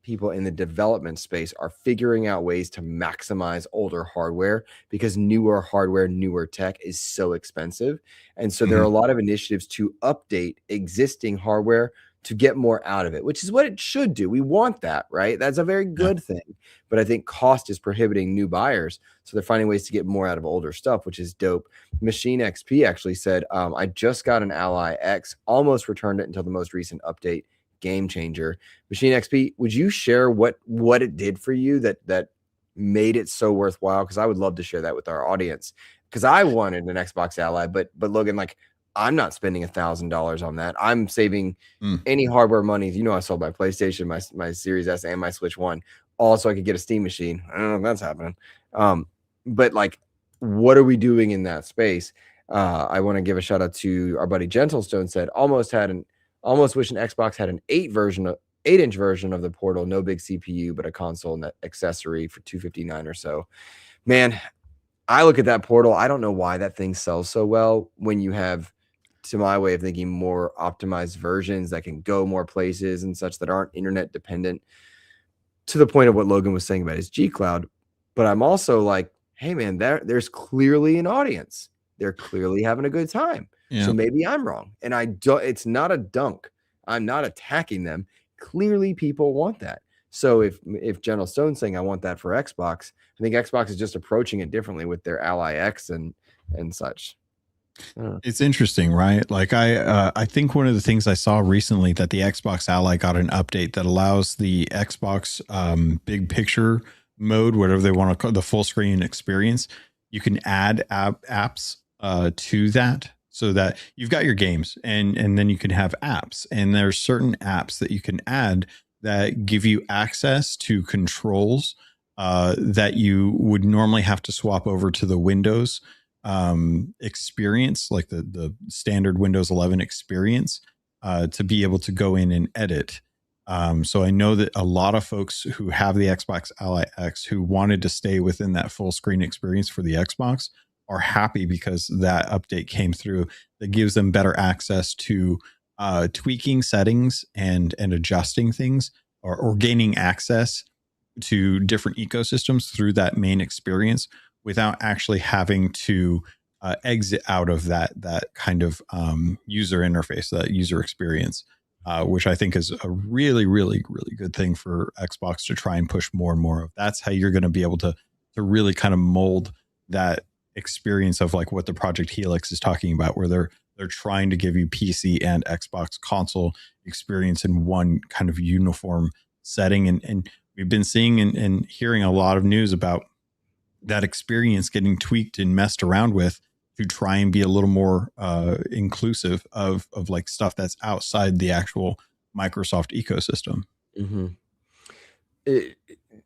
people in the development space are figuring out ways to maximize older hardware, because newer hardware, newer tech is so expensive. And so there are a lot of initiatives to update existing hardware to get more out of it, which is what it should do. We want that, right? That's a very good thing. But I think cost is prohibiting new buyers. So they're finding ways to get more out of older stuff, which is dope. Machine XP actually said, I just got an Ally X, almost returned it until the most recent update. Game changer. Machine XP, would you share what it did for you that made it so worthwhile? Because I would love to share that with our audience, because I wanted an Xbox Ally, but Logan, like, I'm not spending $1,000 on that. I'm saving any hardware money. You know, I sold my PlayStation, my Series S, and my Switch 1, all so I could get a Steam machine. I don't know if that's happening. But like, what are we doing in that space? I want to give a shout out to our buddy Gentlestone. Said almost wish an Xbox had an 8-inch version of the Portal. No big CPU, but a console and that accessory for $259 or so. Man, I look at that Portal. I don't know why that thing sells so well when you have, to my way of thinking, more optimized versions that can go more places and such that aren't internet dependent, to the point of what Logan was saying about his G Cloud. But I'm also like, hey man, there's clearly an audience. They're clearly having a good time. Yeah. So maybe I'm wrong. And it's not a dunk. I'm not attacking them. Clearly people want that. So if General Stone's saying I want that for Xbox, I think Xbox is just approaching it differently with their Ally X and such. It's interesting, right? Like I think one of the things I saw recently, that the Xbox Ally got an update that allows the Xbox big picture mode, whatever they want to call the full screen experience. You can add apps to that, so that you've got your games and then you can have apps, and there's certain apps that you can add that give you access to controls that you would normally have to swap over to the Windows experience, like the standard Windows 11 experience, to be able to go in and edit. So I know that a lot of folks who have the Xbox Ally X who wanted to stay within that full screen experience for the Xbox are happy, because that update came through that gives them better access to tweaking settings and adjusting things, or gaining access to different ecosystems through that main experience without actually having to exit out of that kind of user interface, that user experience, which I think is a really, really, really good thing for Xbox to try and push more and more of. That's how you're going to be able to really kind of mold that experience of like what the Project Helix is talking about, where they're trying to give you PC and Xbox console experience in one kind of uniform setting. And we've been seeing and hearing a lot of news about that experience getting tweaked and messed around with to try and be a little more inclusive of like stuff that's outside the actual Microsoft ecosystem.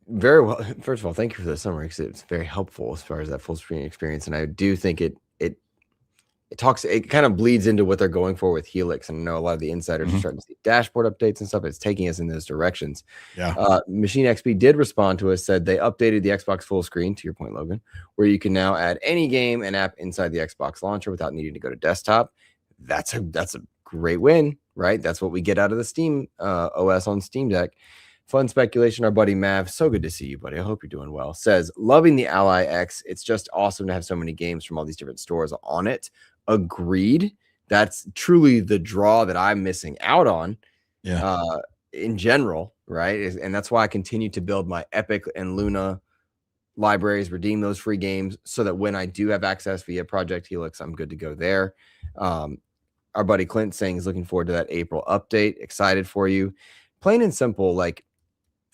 Very well. First of all, thank you for the summary, because it's very helpful as far as that full screen experience. And I do think it kind of bleeds into what they're going for with Helix. And I know a lot of the insiders are starting to see dashboard updates and stuff. It's taking us in those directions. Yeah. Machine XP did respond to us, said they updated the Xbox full screen, to your point, Logan, where you can now add any game and app inside the Xbox launcher without needing to go to desktop. that's a great win, right? That's what we get out of the Steam OS on Steam Deck. Fun speculation. Our buddy Mav, so good to see you, buddy. I hope you're doing well. Says, loving the Ally X. It's just awesome to have so many games from all these different stores on it. Agreed. That's truly the draw that I'm missing out on. Yeah. In general, right? And that's why I continue to build my Epic and Luna libraries, redeem those free games so that when I do have access via Project Helix, I'm good to go there. Our buddy Clint saying he's looking forward to that April update. Excited for you. Plain and simple, like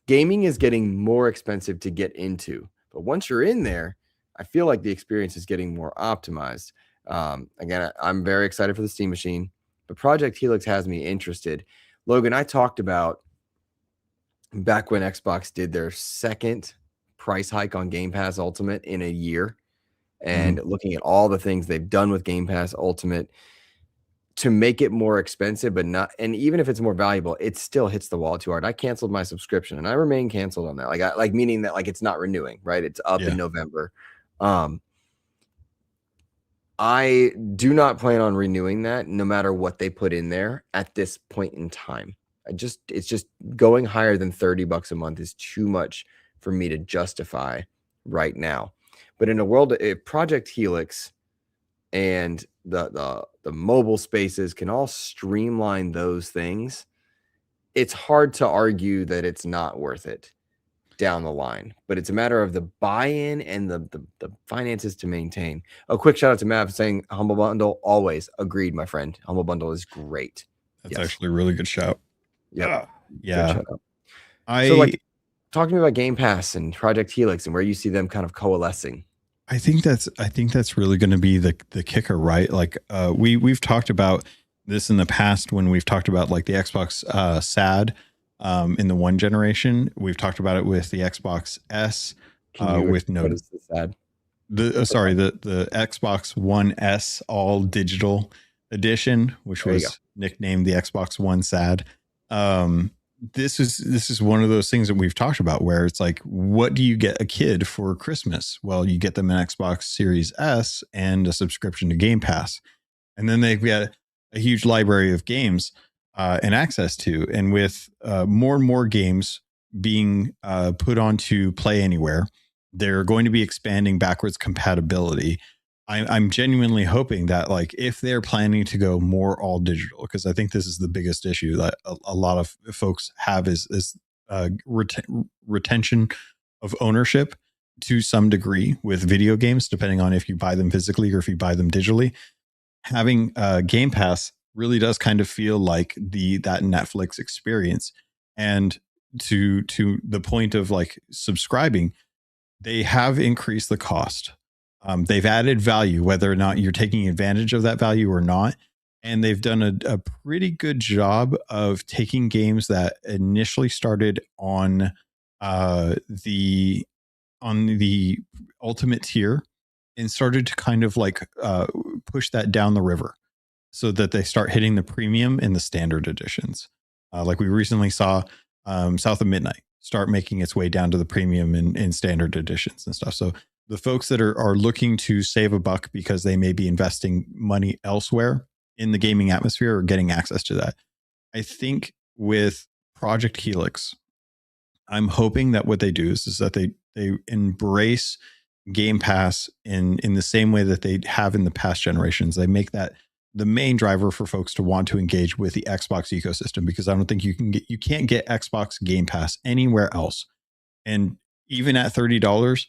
gaming is getting more expensive to get into, but once you're in there, I feel like the experience is getting more optimized. Again, I'm very excited for the Steam Machine, but Project Helix has me interested. Logan, I talked about back when Xbox did their second price hike on Game Pass Ultimate in a year, and looking at all the things they've done with Game Pass Ultimate to make it more expensive, but not, and even if it's more valuable, it still hits the wall too hard. I canceled my subscription and I remain canceled on that. Like meaning that like it's not renewing, right? It's up in November. I do not plan on renewing that no matter what they put in there at this point in time. It's just going higher than $30 a month is too much for me to justify right now. But in a world, if Project Helix and the mobile spaces can all streamline those things, it's hard to argue that it's not worth it down the line. But it's a matter of the buy-in and the finances to maintain. A quick shout out to Mav saying Humble Bundle always. Agreed, my friend. Humble Bundle is great. That's actually a really good shout. Yeah. Yeah. So like, talk to me about Game Pass and Project Helix and where you see them kind of coalescing. I think that's really going to be the kicker, right? Like we've talked about this in the past when we've talked about like the Xbox SAD in the one generation. We've talked about it with the Xbox S with no. What is the SAD? The Xbox One S all digital edition, which was nicknamed the Xbox One SAD. This is one of those things that we've talked about where it's like, what do you get a kid for Christmas? Well, you get them an Xbox Series S and a subscription to Game Pass. And then they've got a huge library of games and access to. And with more and more games being put onto Play Anywhere, they're going to be expanding backwards compatibility. I'm genuinely hoping that like if they're planning to go more all digital, because I think this is the biggest issue that a lot of folks have is retention of ownership to some degree with video games, depending on if you buy them physically or if you buy them digitally. Having Game Pass really does kind of feel like that Netflix experience. And to the point of like subscribing, they have increased the cost. They've added value, whether or not you're taking advantage of that value or not. And they've done a pretty good job of taking games that initially started on the ultimate tier and started to kind of like push that down the river so that they start hitting the premium and the standard editions. Like we recently saw South of Midnight start making its way down to the premium and standard editions and stuff. So the folks that are looking to save a buck because they may be investing money elsewhere in the gaming atmosphere or getting access to that. I think with Project Helix, I'm hoping that what they do is that they embrace Game Pass in the same way that they have in the past generations. They make that the main driver for folks to want to engage with the Xbox ecosystem, because I don't think you can't get Xbox Game Pass anywhere else. And even at $30,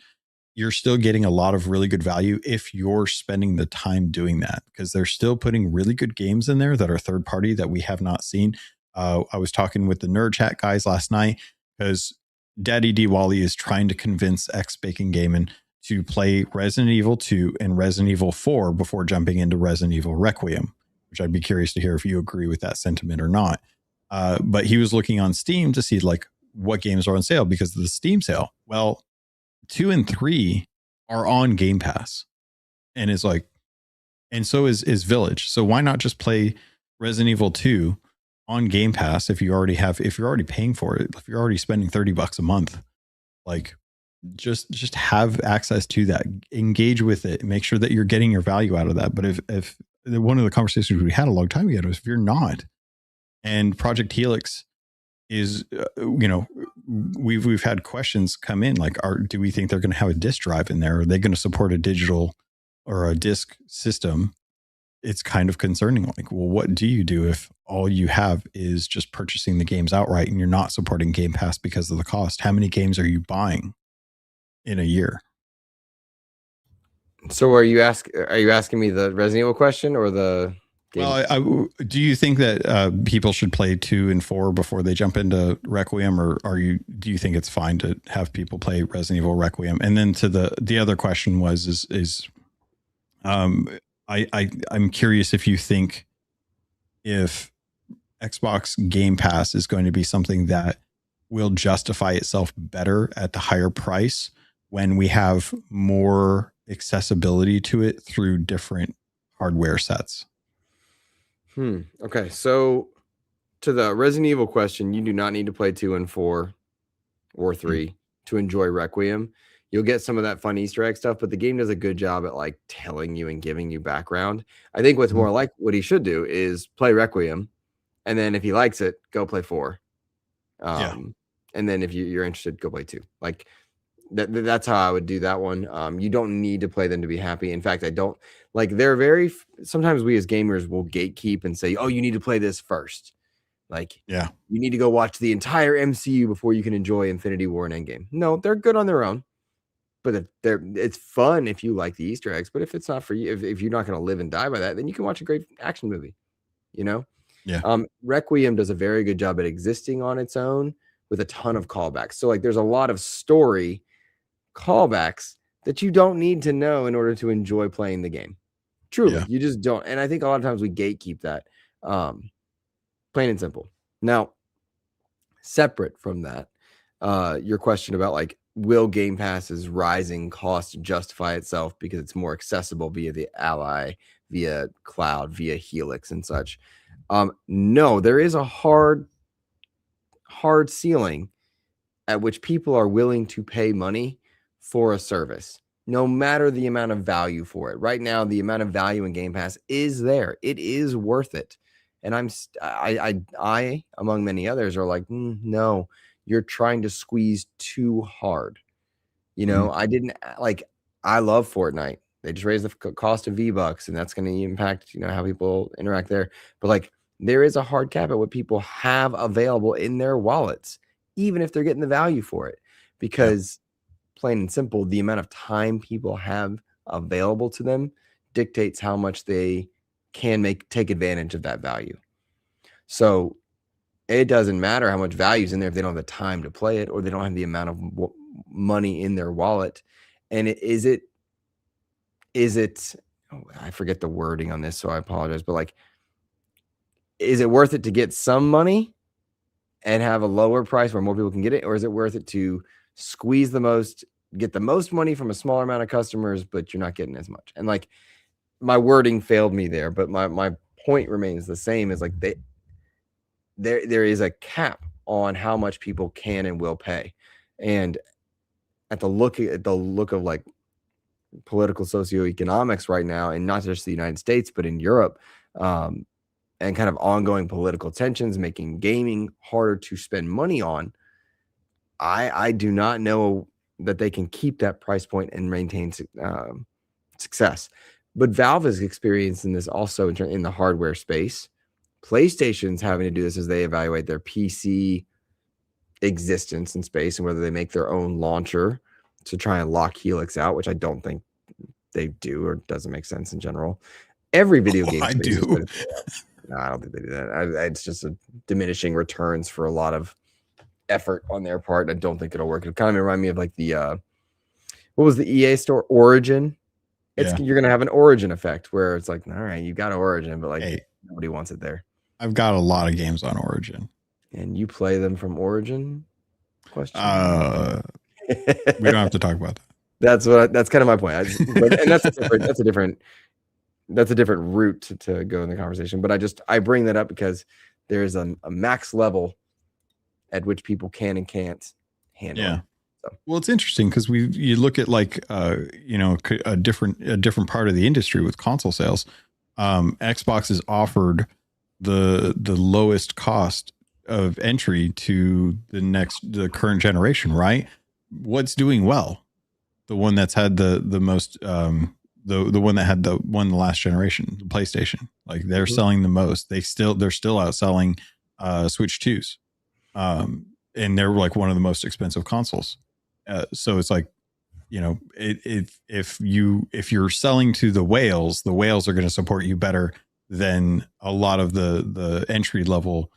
you're still getting a lot of really good value if you're spending the time doing that, because they're still putting really good games in there that are third party that we have not seen. I was talking with the Nerd Chat guys last night because Daddy D Wally is trying to convince X Bacon Gaming to play Resident Evil 2 and Resident Evil 4 before jumping into Resident Evil Requiem, which I'd be curious to hear if you agree with that sentiment or not. But he was looking on Steam to see like what games are on sale because of the Steam sale. Well, 2 and 3 are on Game Pass, and is like, and so is Village. So why not just play Resident Evil 2 on Game Pass if you're already paying for it, if you're already spending $30 a month, like just have access to that, engage with it, make sure that you're getting your value out of that. But if one of the conversations we had a long time ago was if you're not, and Project Helix is, we've had questions come in like, do we think they're going to have a disk drive in there? Are they going to support a digital or a disk system? It's kind of concerning. Like, well, what do you do if all you have is just purchasing the games outright and you're not supporting Game Pass because of the cost? How many games are you buying in a year? So are you asking me the Resident Evil question or the game? Well, do you think that people should play 2 and 4 before they jump into Requiem, or do you think it's fine to have people play Resident Evil Requiem? And then to the other question was I'm curious if you think if Xbox Game Pass is going to be something that will justify itself better at the higher price when we have more accessibility to it through different hardware sets. Okay, so to the Resident Evil question, you do not need to play 2 and 4 or 3 to enjoy Requiem. You'll get some of that fun Easter egg stuff, but the game does a good job at like telling you and giving you background. I think what's more like what he should do is play Requiem, and then if he likes it, go play 4. And then if you're interested, go play 2. Like that's how I would do that one. You don't need to play them to be happy. In fact, I don't like. Sometimes we as gamers will gatekeep and say, "Oh, you need to play this first." Like, you need to go watch the entire MCU before you can enjoy Infinity War and Endgame. No, they're good on their own. But it's fun if you like the Easter eggs. But if it's not for you, if you're not going to live and die by that, then you can watch a great action movie, Requiem does a very good job at existing on its own with a ton of callbacks. So like there's a lot of story callbacks that you don't need to know in order to enjoy playing the game. Truly, you just don't. And I think a lot of times we gatekeep that, plain and simple. Now, separate from that, your question about like, will Game Pass's rising cost justify itself because it's more accessible via the Ally, via cloud, via Helix and such? No, there is a hard ceiling at which people are willing to pay money for a service, no matter the amount of value for it. Right now, the amount of value in Game Pass is there. It is worth it. And I among many others are like, no, you're trying to squeeze too hard. I love Fortnite. They just raised the cost of V-Bucks, and that's going to impact, how people interact there. But like, there is a hard cap at what people have available in their wallets, even if they're getting the value for it, because plain and simple, the amount of time people have available to them dictates how much they can take advantage of that value. So it doesn't matter how much value is in there if they don't have the time to play it or they don't have the amount of money in their wallet. And is it I forget the wording on this, so I apologize, but like, is it worth it to get some money and have a lower price where more people can get it? Or is it worth it to get the most money from a smaller amount of customers, but you're not getting as much? And like, my wording failed me there, but my point remains the same. Is like, there is a cap on how much people can and will pay. And at the look of like political socioeconomics right now, and not just the United States, but in Europe, and kind of ongoing political tensions making gaming harder to spend money on, I do not know that they can keep that price point and maintain success. But Valve is experiencing this also in the hardware space. PlayStation's having to do this as they evaluate their PC existence in space and whether they make their own launcher to try and lock Helix out, which I don't think they do, or doesn't make sense in general. Every video game I do. No, I don't think they do that. It's just a diminishing returns for a lot of effort on their part. I don't think it'll work. It kind of remind me of like the what was the EA store, Origin? You're gonna have an Origin effect where it's like, all right, you got Origin, but like, nobody wants it there. I've got a lot of games on Origin. And you play them from Origin? Question. We don't have to talk about that. That's kind of my point. And that's a different route to go in the conversation. But I bring that up because there's a max level at which people can and can't handle. Yeah. So. Well, it's interesting because you look at like a different part of the industry with console sales. Xbox has offered the lowest cost of entry to the current generation, right? What's doing well? The one that's had the most the one that had the last generation, the PlayStation. Like they're selling the most. They're still outselling Switch 2s. And they're like one of the most expensive consoles. So it's like, you know, if you're selling to the whales are going to support you better than a lot of the entry level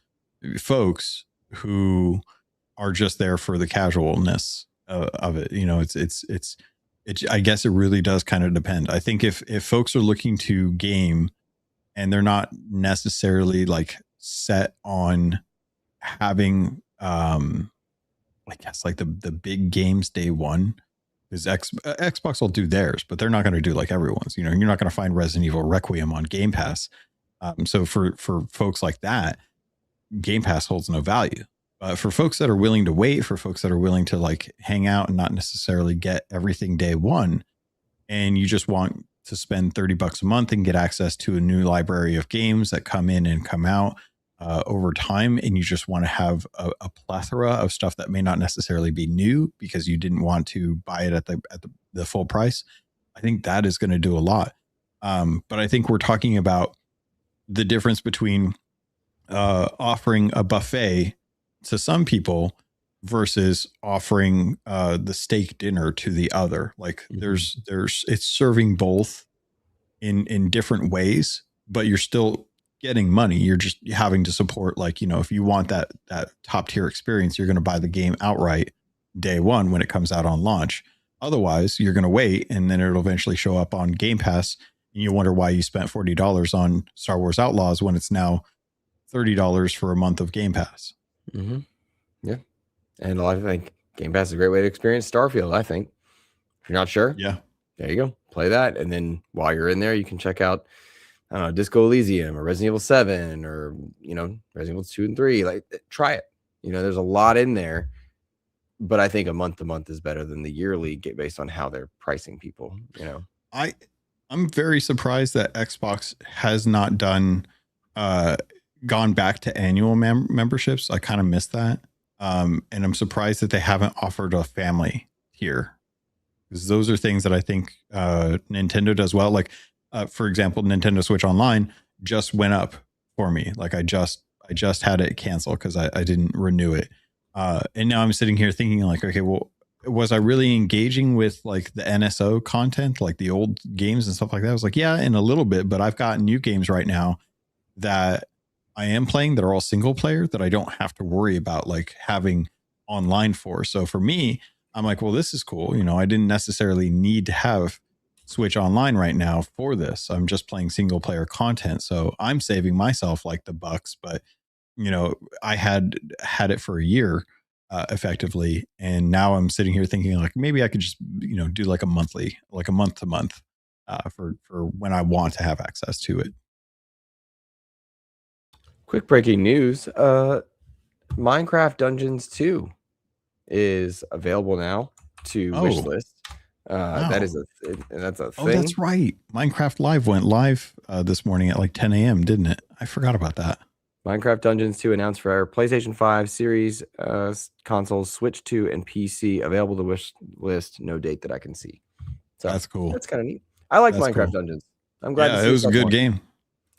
folks who are just there for the casualness of it. You know, it's I guess it really does kind of depend. I think if folks are looking to game and they're not necessarily like set on having I guess like the big games day one, because Xbox will do theirs, but they're not going to do like everyone's. You know, you're not going to find Resident Evil Requiem on Game Pass. So for folks like that, Game Pass holds no value. For folks that are willing to wait, for folks that are willing to like hang out and not necessarily get everything day one, and you just want to spend $30 a month and get access to a new library of games that come in and come out over time, and you just want to have a plethora of stuff that may not necessarily be new because you didn't want to buy it at the full price, I think that is going to do a lot. But I think we're talking about the difference between offering a buffet to some people versus offering the steak dinner to the other. Like there's it's serving both in different ways, but you're still getting money. You're just having to support, like, you know, if you want that top tier experience, you're going to buy the game outright day one when it comes out on launch. Otherwise, you're going to wait, and then it'll eventually show up on Game Pass, and you wonder why you spent $40 on Star Wars Outlaws when it's now $30 for a month of Game Pass. Mm-hmm. Yeah, and I think Game Pass is a great way to experience Starfield. I think if you're not sure, yeah, there you go, play that, and then while you're in there, you can check out, I don't know, Disco Elysium or Resident Evil 7 or, you know, Resident Evil 2 and 3. Like, try it. You know, there's a lot in there, but I think a month to month is better than the yearly based on how they're pricing people, you know. I'm very surprised that Xbox has not gone back to annual memberships. I kind of missed that. And I'm surprised that they haven't offered a family tier, because those are things that I think Nintendo does well. Like, for example, Nintendo Switch Online just went up for me. Like I just had it cancel because I didn't renew it. And now I'm sitting here thinking like, okay, well, was I really engaging with like the NSO content, like the old games and stuff like that? I was like, yeah, in a little bit, but I've got new games right now that I am playing that are all single player that I don't have to worry about like having online for. So for me, I'm like, well, this is cool. You know, I didn't necessarily need to have Switch Online right now for this. I'm just playing single player content. So I'm saving myself like the bucks, but you know, I had it for a year effectively. And now I'm sitting here thinking like, maybe I could just, you know, do like a month to month for when I want to have access to it. Quick breaking news. Minecraft Dungeons 2 is available now to wishlist. Wow. That's a thing. Oh, that's right. Minecraft Live went live this morning at like 10 a.m., didn't it? I forgot about that. Minecraft Dungeons 2 announced for our PlayStation 5 series consoles, Switch 2, and PC. Available to wish list. No date that I can see. So that's cool. That's kind of neat. I like Minecraft Dungeons. I'm glad to see it was a good game.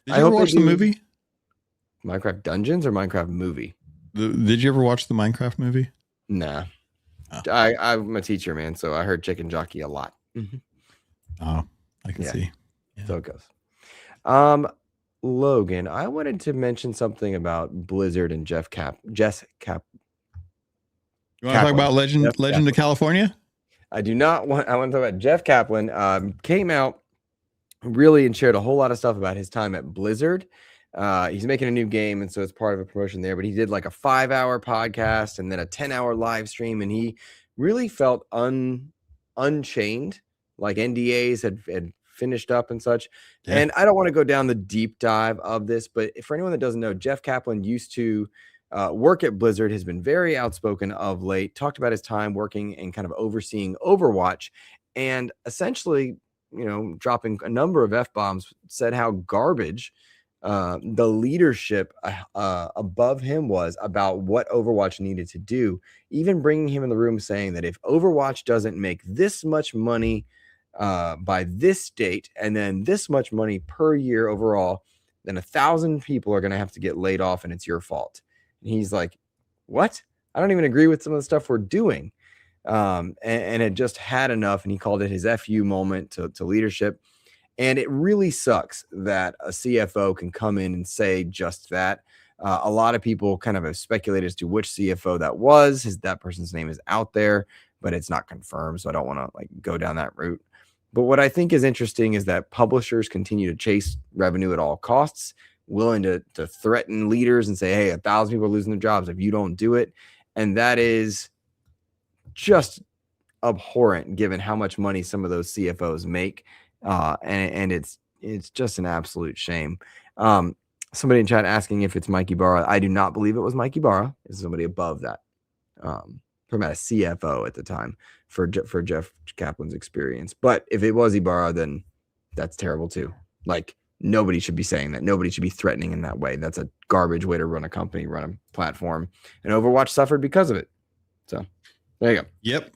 Did you ever watch the movie? Minecraft Dungeons or Minecraft movie? Did you ever watch the Minecraft movie? Nah. Oh. I'm a teacher, man, so I heard Chicken Jockey a lot. Oh, I can see. Yeah. So it goes. Logan, I wanted to mention something about Blizzard and Jess Kaplan. You want to talk about Legend of California? I do not want. I want to talk about Jeff Kaplan. Came out really and shared a whole lot of stuff about his time at Blizzard. He's making a new game, and so it's part of a promotion there. But he did like a 5-hour podcast and then a 10-hour live stream, and he really felt unchained, like NDAs had finished up and such. Yeah. And I don't want to go down the deep dive of this, but for anyone that doesn't know, Jeff Kaplan used to work at Blizzard, has been very outspoken of late, talked about his time working and kind of overseeing Overwatch, and essentially dropping a number of F-bombs, said how garbage the leadership above him was about what Overwatch needed to do, even bringing him in the room saying that if Overwatch doesn't make this much money by this date and then this much money per year overall, then 1,000 people are going to have to get laid off and it's your fault. And he's like, what? I don't even agree with some of the stuff we're doing. And it just had enough. And he called it his FU moment to leadership. And it really sucks that a CFO can come in and say just that. A lot of people kind of have speculated as to which CFO that was. That person's name is out there, but it's not confirmed. So I don't want to go down that route. But what I think is interesting is that publishers continue to chase revenue at all costs, willing to threaten leaders and say, hey, 1,000 people are losing their jobs if you don't do it. And that is just abhorrent given how much money some of those CFOs make. And it's just an absolute shame. Somebody in chat asking if it's Mikey Barra. I do not believe it was Mikey Barra. It's somebody above that. Talking about a CFO at the time for Jeff Kaplan's experience. But if it was Ibarra, then that's terrible too. Nobody should be saying that. Nobody should be threatening in that way. That's a garbage way to run a company, run a platform. And Overwatch suffered because of it. So there you go. Yep.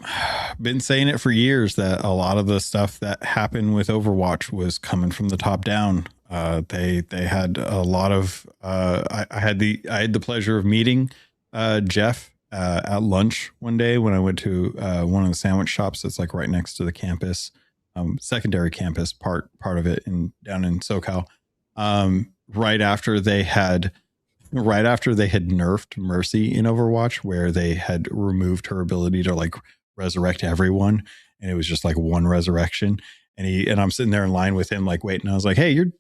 Been saying it for years that a lot of the stuff that happened with Overwatch was coming from the top down. They had a lot of I had the pleasure of meeting Jeff at lunch one day when I went to one of the sandwich shops that's right next to the campus, secondary campus part of it down in SoCal. Right after they had nerfed Mercy in Overwatch, where they had removed her ability to resurrect everyone, and it was just one resurrection. And I'm sitting there in line with him, waiting. I was like, hey, you're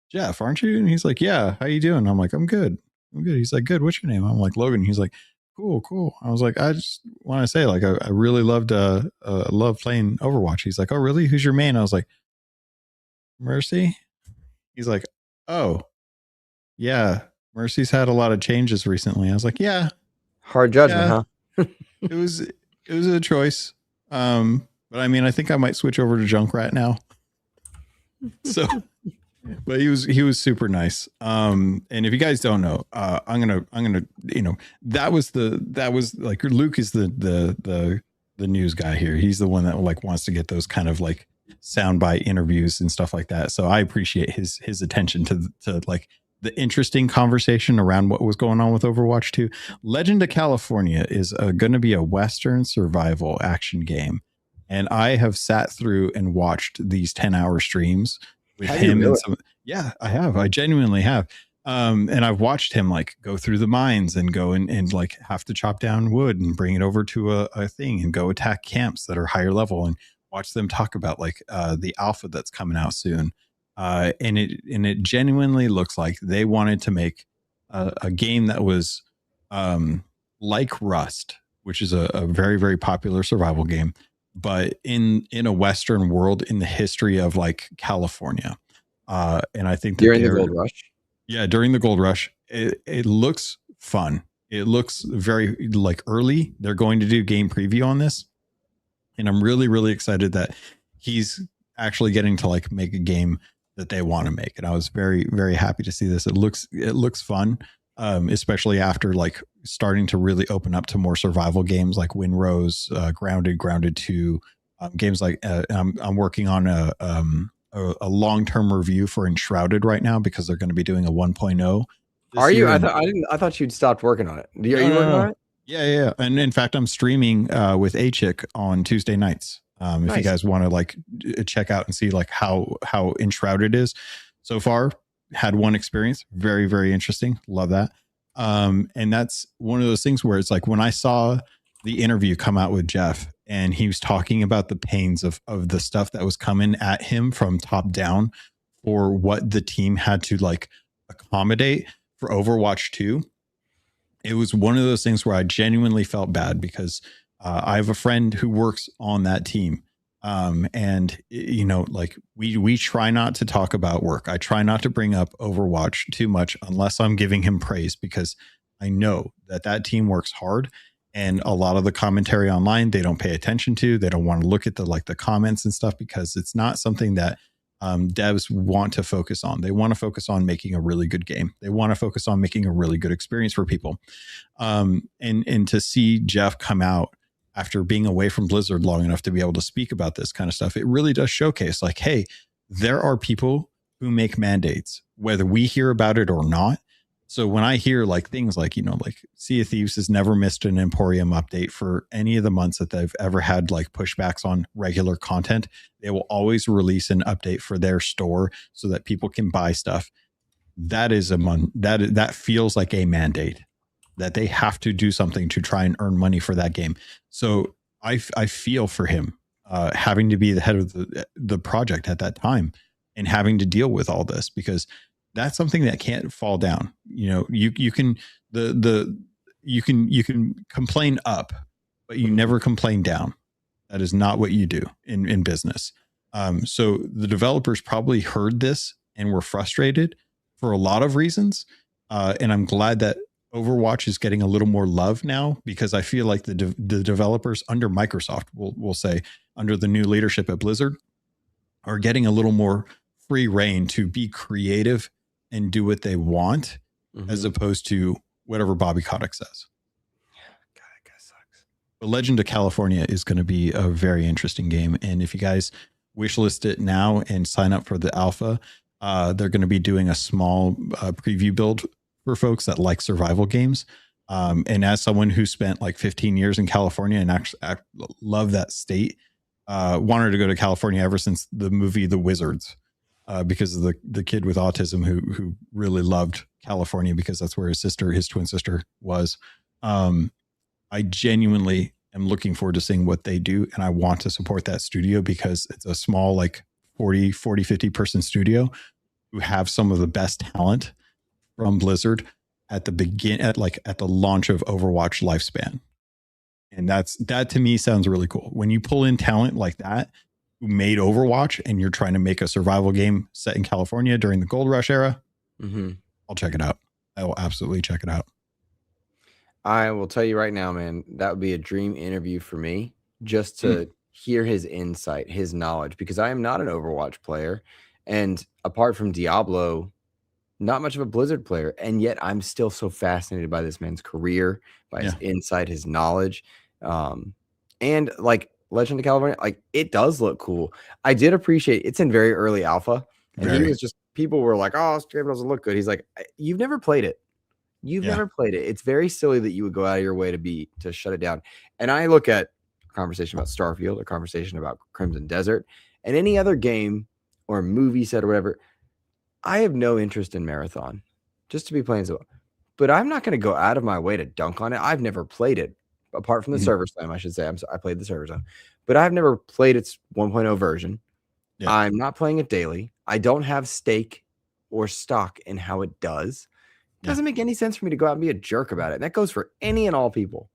Jeff, aren't you? And he's like, yeah, how you doing? I'm like, I'm good. He's like, good. What's your name? I'm like, Logan. He's like, cool. I was like, I just want to say, I really loved love playing Overwatch. He's like, oh, really? Who's your main? I was like, Mercy. He's like, oh, yeah, Mercy's had a lot of changes recently. I was like, yeah. Hard judgment, huh? It was a choice. But I mean, I think I might switch over to Junkrat now. So, but he was super nice. And if you guys don't know, I'm gonna, that was Luke is the news guy here. He's the one that wants to get those kind of soundbite interviews and stuff like that. So I appreciate his attention to the interesting conversation around what was going on with Overwatch 2. Legend of California is going to be a Western survival action game. And I have sat through and watched these 10-hour streams with him. Really? Yeah, I have. I genuinely have. And I've watched him go through the mines and go and have to chop down wood and bring it over to a thing and go attack camps that are higher level and watch them talk about the alpha that's coming out soon. And it genuinely looks like they wanted to make a game that was like Rust, which is a very, very popular survival game, but in a Western world in the history of California. And I think that during the Gold Rush. Yeah, during the Gold Rush, it looks fun. It looks very early. They're going to do game preview on this, and I'm really, really excited that he's actually getting to make a game that they want to make. And I was very, very happy to see this. It looks fun, especially after starting to really open up to more survival games like Winrose, Grounded 2, games I'm working on a long-term review for Enshrouded right now because they're going to be doing a 1.0. Are you? I thought you'd stopped working on it. Are you working on it? Yeah. And in fact, I'm streaming with A-Chick on Tuesday nights. Nice. If you guys want to check out and see how Enshrouded is so far, had one experience, very, very interesting. Love that. And that's one of those things where it's when I saw the interview come out with Jeff and he was talking about the pains of the stuff that was coming at him from top down for what the team had to accommodate for Overwatch 2. It was one of those things where I genuinely felt bad because I have a friend who works on that team. And we try not to talk about work. I try not to bring up Overwatch too much unless I'm giving him praise because I know that team works hard And a lot of the commentary online, they don't pay attention to. They don't want to look at the comments and stuff because it's not something that devs want to focus on. They want to focus on making a really good game. They want to focus on making a really good experience for people. And to see Jeff come out after being away from Blizzard long enough to be able to speak about this kind of stuff, it really does showcase like, hey, there are people who make mandates, whether we hear about it or not. So when I hear like things like, like Sea of Thieves has never missed an Emporium update for any of the months that they've ever had like pushbacks on regular content, they will always release an update for their store so that people can buy stuff. That is that feels like a mandate that they have to do something to try and earn money for that game. So I feel for him having to be the head of the project at that time and having to deal with all this, because that's something that can't fall down. You can complain up, but you never complain down. That is not what you do in business. So the developers probably heard this and were frustrated for a lot of reasons. And I'm glad that Overwatch is getting a little more love now, because I feel like the developers under Microsoft, we'll say under the new leadership at Blizzard, are getting a little more free reign to be creative and do what they want, as opposed to whatever Bobby Kotick says. Yeah, God, that guy sucks. The Legend of California is going to be a very interesting game. And if you guys wishlist it now and sign up for the alpha, they're going to be doing a small preview build for folks that like survival games. And as someone who spent like 15 years in California and actually love that state, wanted to go to California ever since the movie The Wizards. Because of the kid with autism who really loved California because that's where his twin sister was. I genuinely am looking forward to seeing what they do. And I want to support that studio because it's a small, like 50 person studio who have some of the best talent from Blizzard at the launch of Overwatch lifespan. And that to me sounds really cool. When you pull in talent like that, who made Overwatch, and you're trying to make a survival game set in California during the Gold Rush era, I'll check it out. I will absolutely check it out. I will tell you right now, man, that would be a dream interview for me, just to hear his insight, his knowledge, because I am not an Overwatch player. And apart from Diablo, not much of a Blizzard player. And yet I'm still so fascinated by this man's career, by his insight, his knowledge. And like, Legend of California, like, it does look cool. I did appreciate it's in very early alpha, and he was just, people were like, oh, this game doesn't look good. He's like, you've never played it. Never played it. It's very silly that you would go out of your way to shut it down. And I look at a conversation about Starfield, a conversation about Crimson Desert, and any other game or movie set or whatever. I have no interest in Marathon, just to be plain so. But I'm not going to go out of my way to dunk on it. I've never played it. Apart from the server slam, I should say. I played the server slam, but I've never played its 1.0 version. Yeah. I'm not playing it daily. I don't have stake or stock in how it does. It doesn't make any sense for me to go out and be a jerk about it. And that goes for any and all people.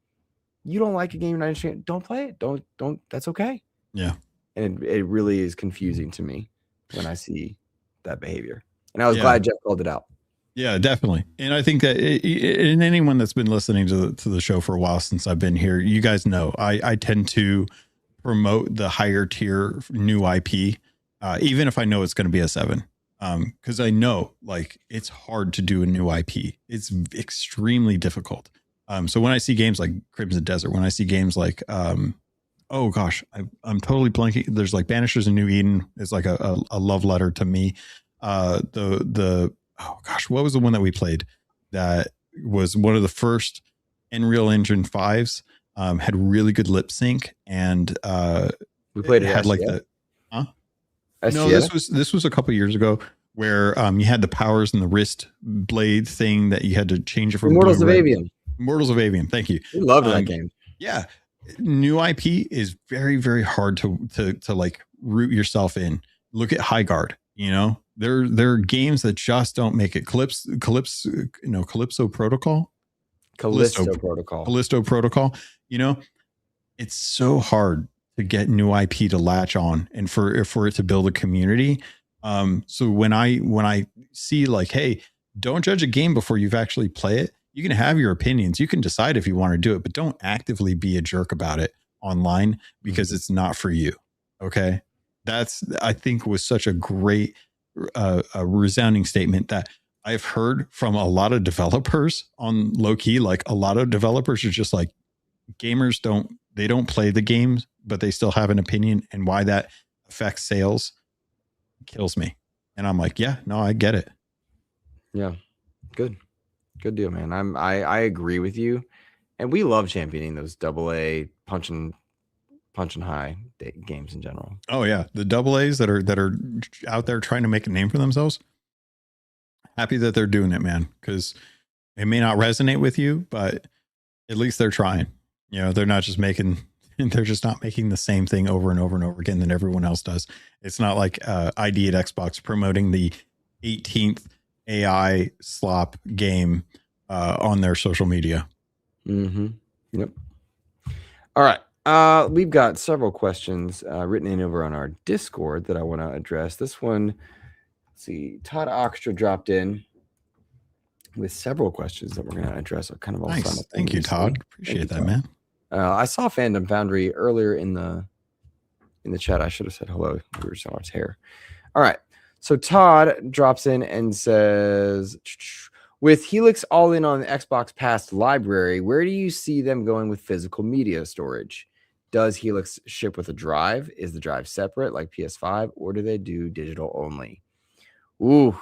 You don't like a game, don't play it. Don't. That's okay. Yeah. And it really is confusing to me when I see that behavior. And I was glad Jeff called it out. Yeah, definitely. And I think that and anyone that's been listening to the show for a while since I've been here, you guys know I tend to promote the higher tier new IP, even if I know it's going to be a 7, because I know like it's hard to do a new IP. It's extremely difficult. So when I see games like Crimson Desert, when I see games like oh gosh, I'm totally blanking. There's like Banishers of New Eden is like a love letter to me. Oh gosh, what was the one that we played that was one of the first Unreal Engine 5s, had really good lip sync, and we played it had like the no, this was a couple years ago, where you had the powers and the wrist blade thing that you had to change it from Immortals of Avium. Immortals of Avium, thank you. We loved that game. Yeah, new IP is very, very hard to like root yourself in. Look at High Guard. There are games that just don't make it. Callisto Protocol. Callisto Protocol. It's so hard to get new IP to latch on and for it to build a community. So when I see like, hey, don't judge a game before you've actually played it. You can have your opinions. You can decide if you want to do it, but don't actively be a jerk about it online because it's not for you. Okay. That's, I think, was such a great, a resounding statement that I've heard from a lot of developers on low key. Like a lot of developers are just like, gamers don't play the games, but they still have an opinion, and why that affects sales kills me. And I'm like, yeah, no, I get it. Yeah. Good deal, man. I agree with you. And we love championing those AA punching high games in general. Oh yeah. The AA's that are out there trying to make a name for themselves. Happy that they're doing it, man. Cause it may not resonate with you, but at least they're trying. You know, they're not just making the same thing over and over and over again that everyone else does. It's not like ID at Xbox promoting the 18th AI slop game on their social media. Yep. All right. We've got several questions written in over on our Discord that I want to address. This one, let's see, Todd Oxtra dropped in with several questions that we're going to address. Kind of all nice. Thank you, Todd. Appreciate that, man. I saw Fandom Foundry earlier in the chat. I should have said hello. We were showing his hair. All right. So Todd drops in and says, with Helix all in on the Xbox Pass library, where do you see them going with physical media storage? Does Helix ship with a drive? Is the drive separate like PS5, or do they do digital only? Oof.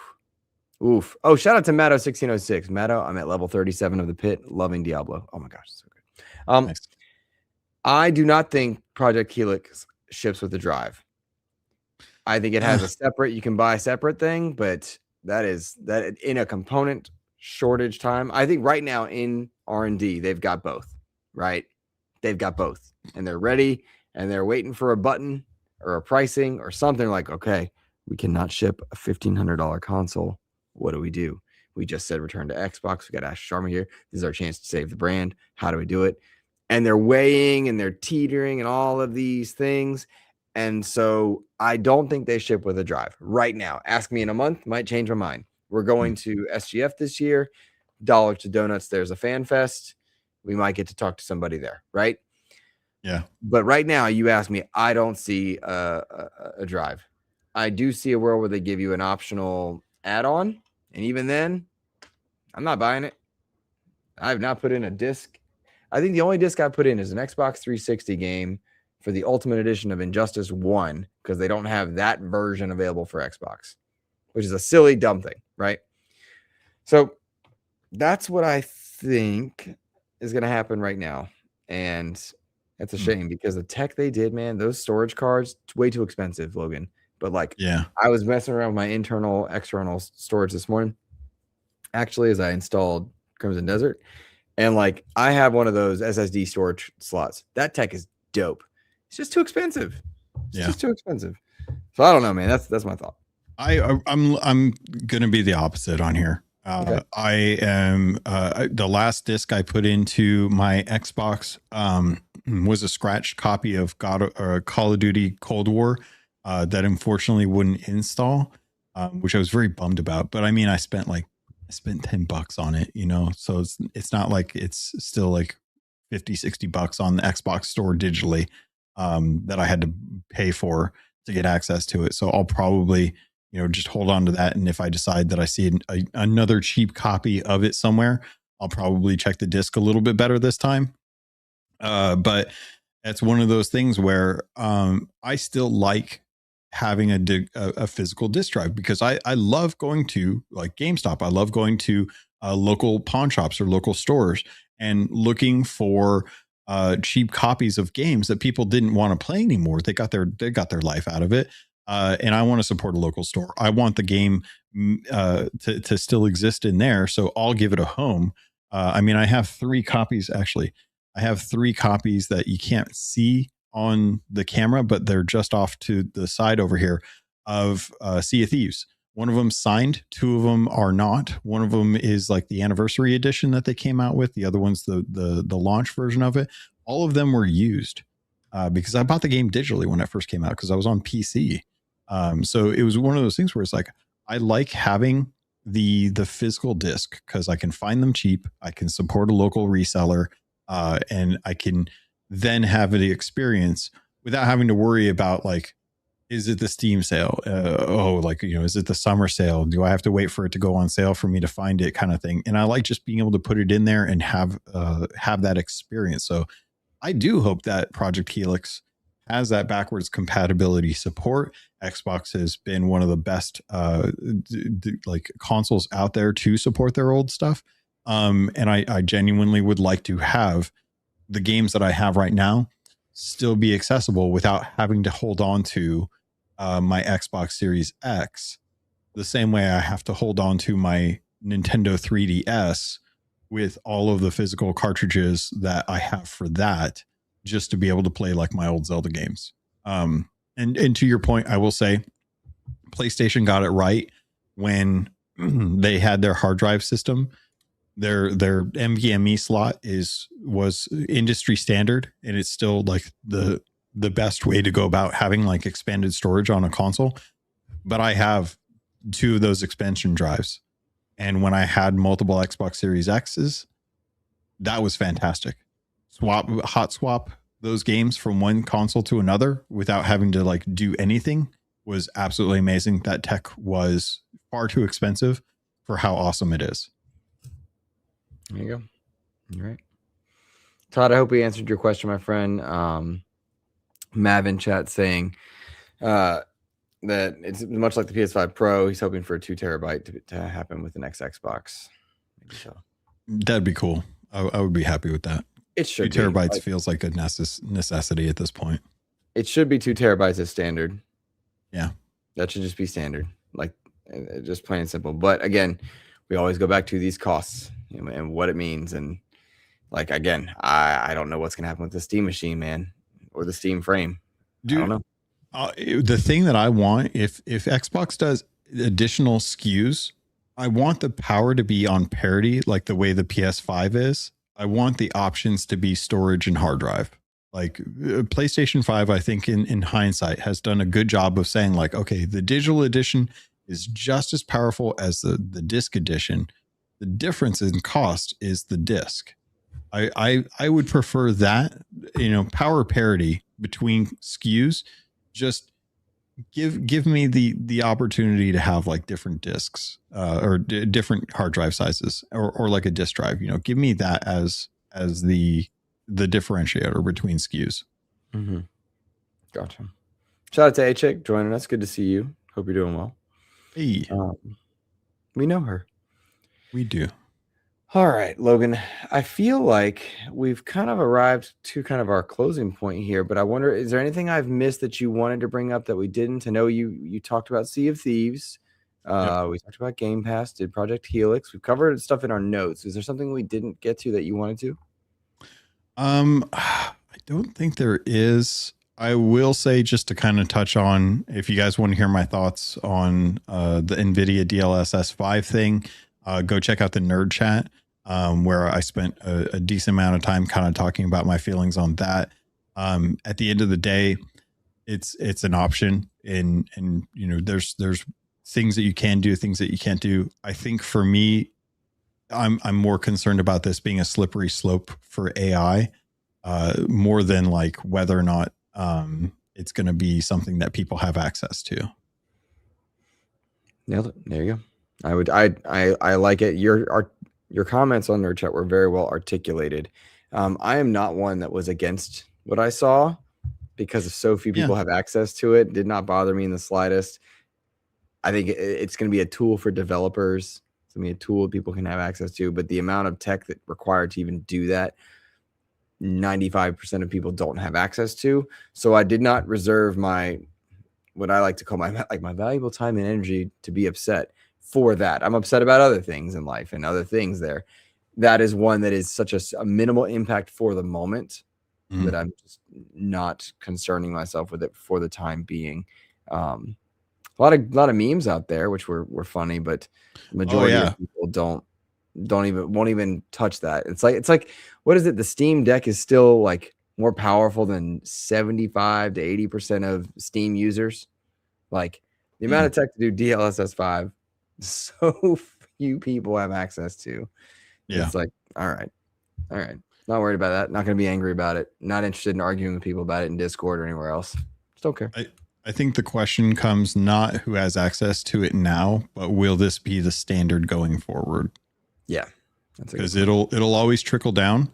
Oh, shout out to Matto1606. Matto, I'm at level 37 of the pit, loving Diablo. Oh my gosh, so good. Nice. I do not think Project Helix ships with the drive. I think it has a separate, you can buy a separate thing, but that in a component shortage time. I think right now in R&D, they've got both, right? They've got both, and they're ready, and they're waiting for a button or a pricing or something like, okay, we cannot ship a $1,500 console. What do we do? We just said return to Xbox. We got Ash Sharma here. This is our chance to save the brand. How do we do it? And they're weighing and they're teetering and all of these things. And so I don't think they ship with a drive right now. Ask me in a month, might change my mind. We're going to SGF this year. Dollar to Donuts, there's a fan fest. We might get to talk to somebody there, right? Yeah. But right now, you ask me, I don't see a drive. I do see a world where they give you an optional add-on. And even then, I'm not buying it. I've not put in a disc. I think the only disc I put in is an Xbox 360 game for the Ultimate Edition of Injustice 1, because they don't have that version available for Xbox, which is a silly, dumb thing, right? So that's what I think is going to happen right now. And it's a shame because the tech they did, man, those storage cards, it's way too expensive, Logan. But like, yeah, I was messing around with my internal, external storage this morning, actually, as I installed Crimson Desert. And like, I have one of those SSD storage slots. That tech is dope. It's just too expensive. It's just too expensive. So I don't know, man. That's my thought. I'm gonna be the opposite on here. Okay. I am the last disc I put into my Xbox was a scratched copy of Call of Duty Cold War that unfortunately wouldn't install, which I was very bummed about. But I mean, I spent $10 on it, you know, so it's not like it's still like $50-$60 on the Xbox store digitally that I had to pay for to get access to it. So I'll probably, you know, just hold on to that. And if I decide that I see another cheap copy of it somewhere, I'll probably check the disc a little bit better this time. But that's one of those things where I still like having a physical disk drive, because I love going to like GameStop. I love going to local pawn shops or local stores and looking for cheap copies of games that people didn't want to play anymore. They got their life out of it. And I want to support a local store. I want the game to still exist in there. So I'll give it a home. I mean, I have 3 copies, actually. I have 3 copies that you can't see on the camera, but they're just off to the side over here of Sea of Thieves. One of them signed, 2 of them are not. One of them is like the anniversary edition that they came out with. The other one's the launch version of it. All of them were used because I bought the game digitally when it first came out because I was on PC. So it was one of those things where it's like, I like having the physical disc because I can find them cheap. I can support a local reseller, and I can then have the experience without having to worry about like, is it the Steam sale? Is it the summer sale? Do I have to wait for it to go on sale for me to find it, kind of thing? And I like just being able to put it in there and have that experience. So I do hope that Project Helix has that backwards compatibility support. Xbox has been one of the best like consoles out there to support their old stuff. And I genuinely would like to have the games that I have right now still be accessible without having to hold on to my Xbox Series X the same way I have to hold on to my Nintendo 3DS with all of the physical cartridges that I have for that, just to be able to play like my old Zelda games. And to your point, I will say PlayStation got it right when they had their hard drive system. Their NVMe slot was industry standard, and it's still like the best way to go about having like expanded storage on a console. But I have 2 of those expansion drives, and when I had multiple Xbox Series X's, that was fantastic. Hot swap those games from one console to another without having to like do anything was absolutely amazing. That tech was far too expensive for how awesome it is. There you go. All right. Todd, I hope we answered your question, my friend. Mav in chat saying that it's much like the PS5 Pro. He's hoping for a 2 terabyte to happen with the next Xbox. Maybe so. That'd be cool. I would be happy with that. It should 2 terabytes feels like a necessity at this point. It should be 2 terabytes as standard. Yeah. That should just be standard, like just plain and simple. But again, we always go back to these costs and what it means. And like, again, I don't know what's going to happen with the Steam machine, man, or the Steam frame. Dude, I don't know. The thing that I want, if Xbox does additional SKUs, I want the power to be on parity, like the way the PS5 is. I want the options to be storage and hard drive. Like PlayStation 5, I think in hindsight has done a good job of saying like, okay, the digital edition is just as powerful as the disc edition. The difference in cost is the disc. I would prefer that, power parity between SKUs. Just give me the opportunity to have like different discs or different hard drive sizes or like a disk drive. Give me that as the differentiator between SKUs. Mm-hmm. Gotcha. Shout out to A-Chick joining us. Good to see you. Hope you're doing well. Hey, we know her. We do. All right, Logan, I feel like we've kind of arrived to kind of our closing point here, but I wonder, is there anything I've missed that you wanted to bring up that we didn't? I know you talked about Sea of Thieves. Yep. We talked about Game Pass, did Project Helix. We've covered stuff in our notes. Is there something we didn't get to that you wanted to? I don't think there is. I will say, just to kind of touch on, if you guys want to hear my thoughts on the NVIDIA DLSS 5 thing, go check out the Nerd Chat, where I spent a decent amount of time kind of talking about my feelings on that. At the end of the day, it's an option, and there's things that you can do, things that you can't do. I think for me, I'm more concerned about this being a slippery slope for AI, more than like whether or not it's going to be something that people have access to. Nailed it. There you go. I like it. Your comments on Nerd Chat were very well articulated. I am not one that was against what I saw because of so few people have access to it. Did not bother me in the slightest. I think it's going to be a tool for developers. It's going to be a tool people can have access to, but the amount of tech that required to even do that, 95% of people don't have access to. So I did not reserve what I like to call my valuable time and energy to be upset for that. I'm upset about other things in life and other things there. That is one that is such a minimal impact for the moment that I'm just not concerning myself with it for the time being. A lot of memes out there, which were funny, but the majority of people won't even touch that. It's like, what is it? The Steam Deck is still like more powerful than 75 to 80% of Steam users. Like the amount of tech to do DLSS 5 so few people have access to. Yeah. It's like, all right. Not worried about that. Not going to be angry about it. Not interested in arguing with people about it in Discord or anywhere else. Just don't care. I think the question comes not who has access to it now, but will this be the standard going forward? Yeah. Because it'll always trickle down.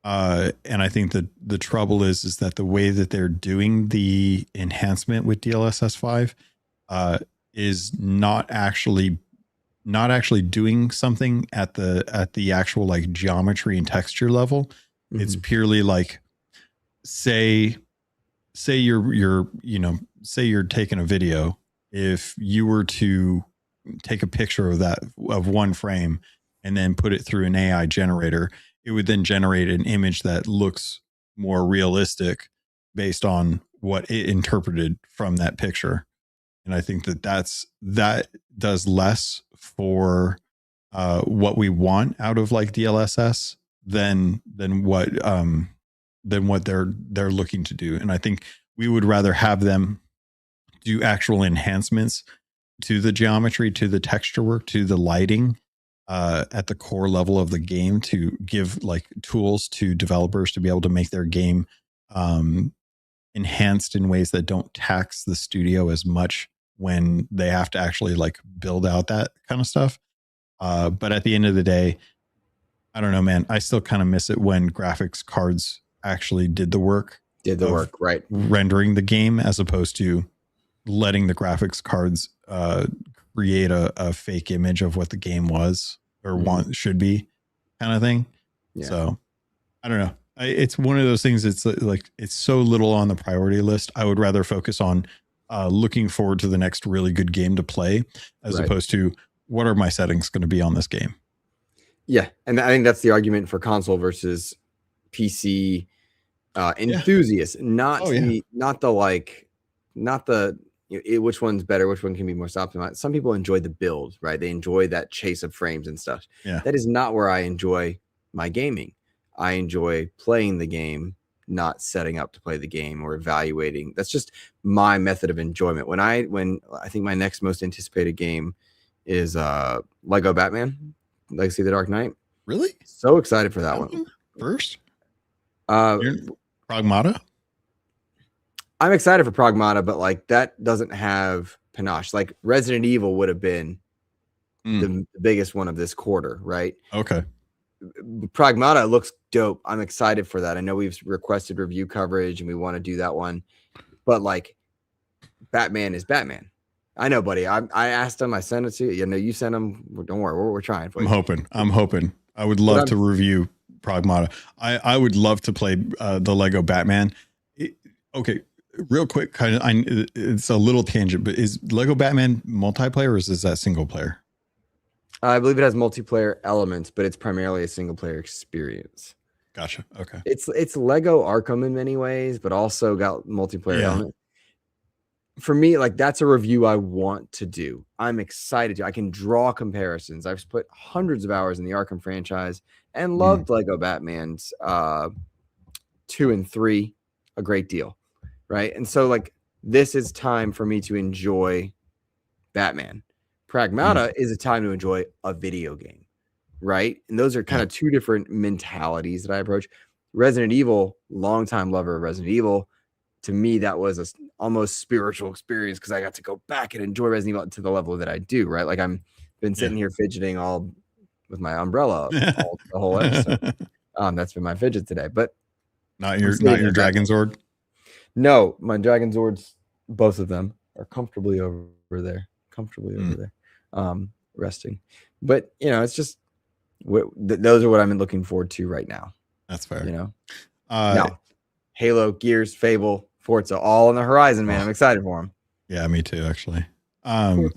And I think that the trouble is that the way that they're doing the enhancement with DLSS 5 is not actually doing something at the actual like geometry and texture level. Mm-hmm. It's purely like say you're taking a video. If you were to take a picture of one frame and then put it through an AI generator, it would then generate an image that looks more realistic based on what it interpreted from that picture. And I think that does less for what we want out of like DLSS than what they're looking to do. And I think we would rather have them do actual enhancements to the geometry, to the texture work, to the lighting at the core level of the game, to give like tools to developers to be able to make their game enhanced in ways that don't tax the studio as much when they have to actually like build out that kind of stuff. But at the end of the day, I don't know, man, I still kind of miss it when graphics cards actually did the work, right? Rendering the game, as opposed to letting the graphics cards create a fake image of what the game was or should be, kind of thing. Yeah. So I don't know. It's one of those things. It's like, it's so little on the priority list. I would rather focus on looking forward to the next really good game to play, as opposed to what are my settings going to be on this game. Yeah. And I think that's the argument for console versus PC enthusiasts, not the which one's better, which one can be most optimized. Some people enjoy the build, right? They enjoy that chase of frames and stuff. Yeah. That is not where I enjoy my gaming. I enjoy playing the game, not setting up to play the game or evaluating. That's just my method of enjoyment. When I think my next most anticipated game is Lego Batman Legacy of the Dark Knight. Really? So excited for that one. First? Pragmata? I'm excited for Pragmata, but like that doesn't have panache. Like Resident Evil would have been the biggest one of this quarter, right? Okay. Pragmata looks dope. I'm excited for that. I know we've requested review coverage and we want to do that one, but like Batman is Batman. I know, buddy. I asked him. I sent it to you. You know, you sent him. Don't worry. We're trying for you. I'm hoping. I would love to review Pragmata. I would love to play the Lego Batman. Okay. Real quick, it's a little tangent, but is Lego Batman multiplayer or is that single player? I believe it has multiplayer elements, but it's primarily a single player experience. Gotcha. Okay. It's Lego Arkham in many ways, but also got multiplayer elements. For me, like that's a review I want to do. I'm excited to. I can draw comparisons. I've put hundreds of hours in the Arkham franchise and loved Lego Batman's 2 and 3 a great deal. Right. And so like this is time for me to enjoy Batman. Pragmata is a time to enjoy a video game. Right. And those are kind of two different mentalities that I approach. Resident Evil, longtime lover of Resident Evil. To me, that was a almost spiritual experience because I got to go back and enjoy Resident Evil to the level that I do. Right. Like I'm been sitting here fidgeting all with my umbrella the whole episode. That's been my fidget today. But not your Dragon Zord. No, my Dragon Zords, both of them are comfortably over there, resting. But, you know, it's just, those are what I'm looking forward to right now. That's fair. You know, now, Halo, Gears, Fable, Forza, all on the horizon, man. I'm excited for them. Yeah, me too, actually. I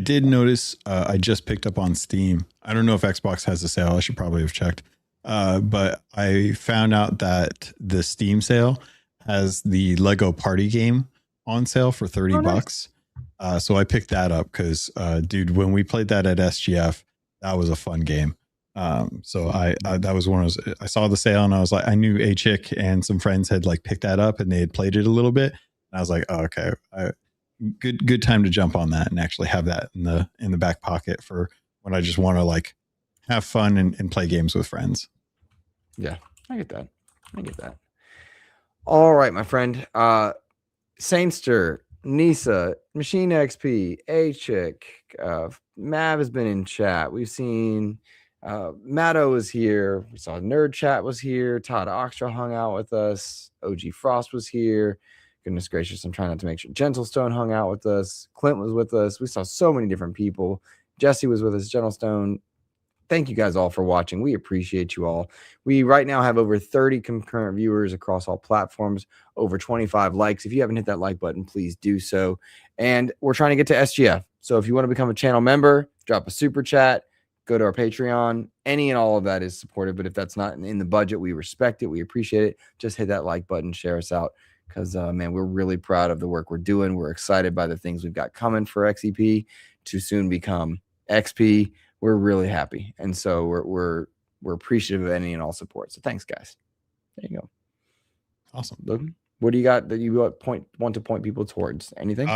did notice, I just picked up on Steam. I don't know if Xbox has a sale. I should probably have checked. But I found out that the Steam sale has the Lego Party game on sale for $30. So I picked that up because, dude, when we played that at SGF, that was a fun game. So that was one of those, I saw the sale and I was like, I knew a chick and some friends had like picked that up and they had played it a little bit. And I was like, oh, okay. good time to jump on that and actually have that in the back pocket for when I just want to like have fun and play games with friends. Yeah, I get that. All right, my friend. Saintster, Nisa, Machine XP, A-Chick, Mav has been in chat. We've seen Matto was here. We saw Nerd Chat was here. Todd Oxtra hung out with us. OG Frost was here. Goodness gracious, I'm trying not to make sure. Gentlestone hung out with us. Clint was with us. We saw so many different people. Jesse was with us. Gentlestone. Thank you guys all for watching. We appreciate you all. We right now have over 30 concurrent viewers across all platforms, over 25 likes. If you haven't hit that like button, please do so. And we're trying to get to SGF. So if you want to become a channel member, drop a super chat, go to our Patreon. Any and all of that is supported. But if that's not in the budget, we respect it. We appreciate it. Just hit that like button, share us out. Because, man, we're really proud of the work we're doing. We're excited by the things we've got coming for XEP to soon become XP. We're really happy. And so we're appreciative of any and all support. So thanks, guys. There you go. Awesome. Logan, what do you got that you want to point people towards? Anything?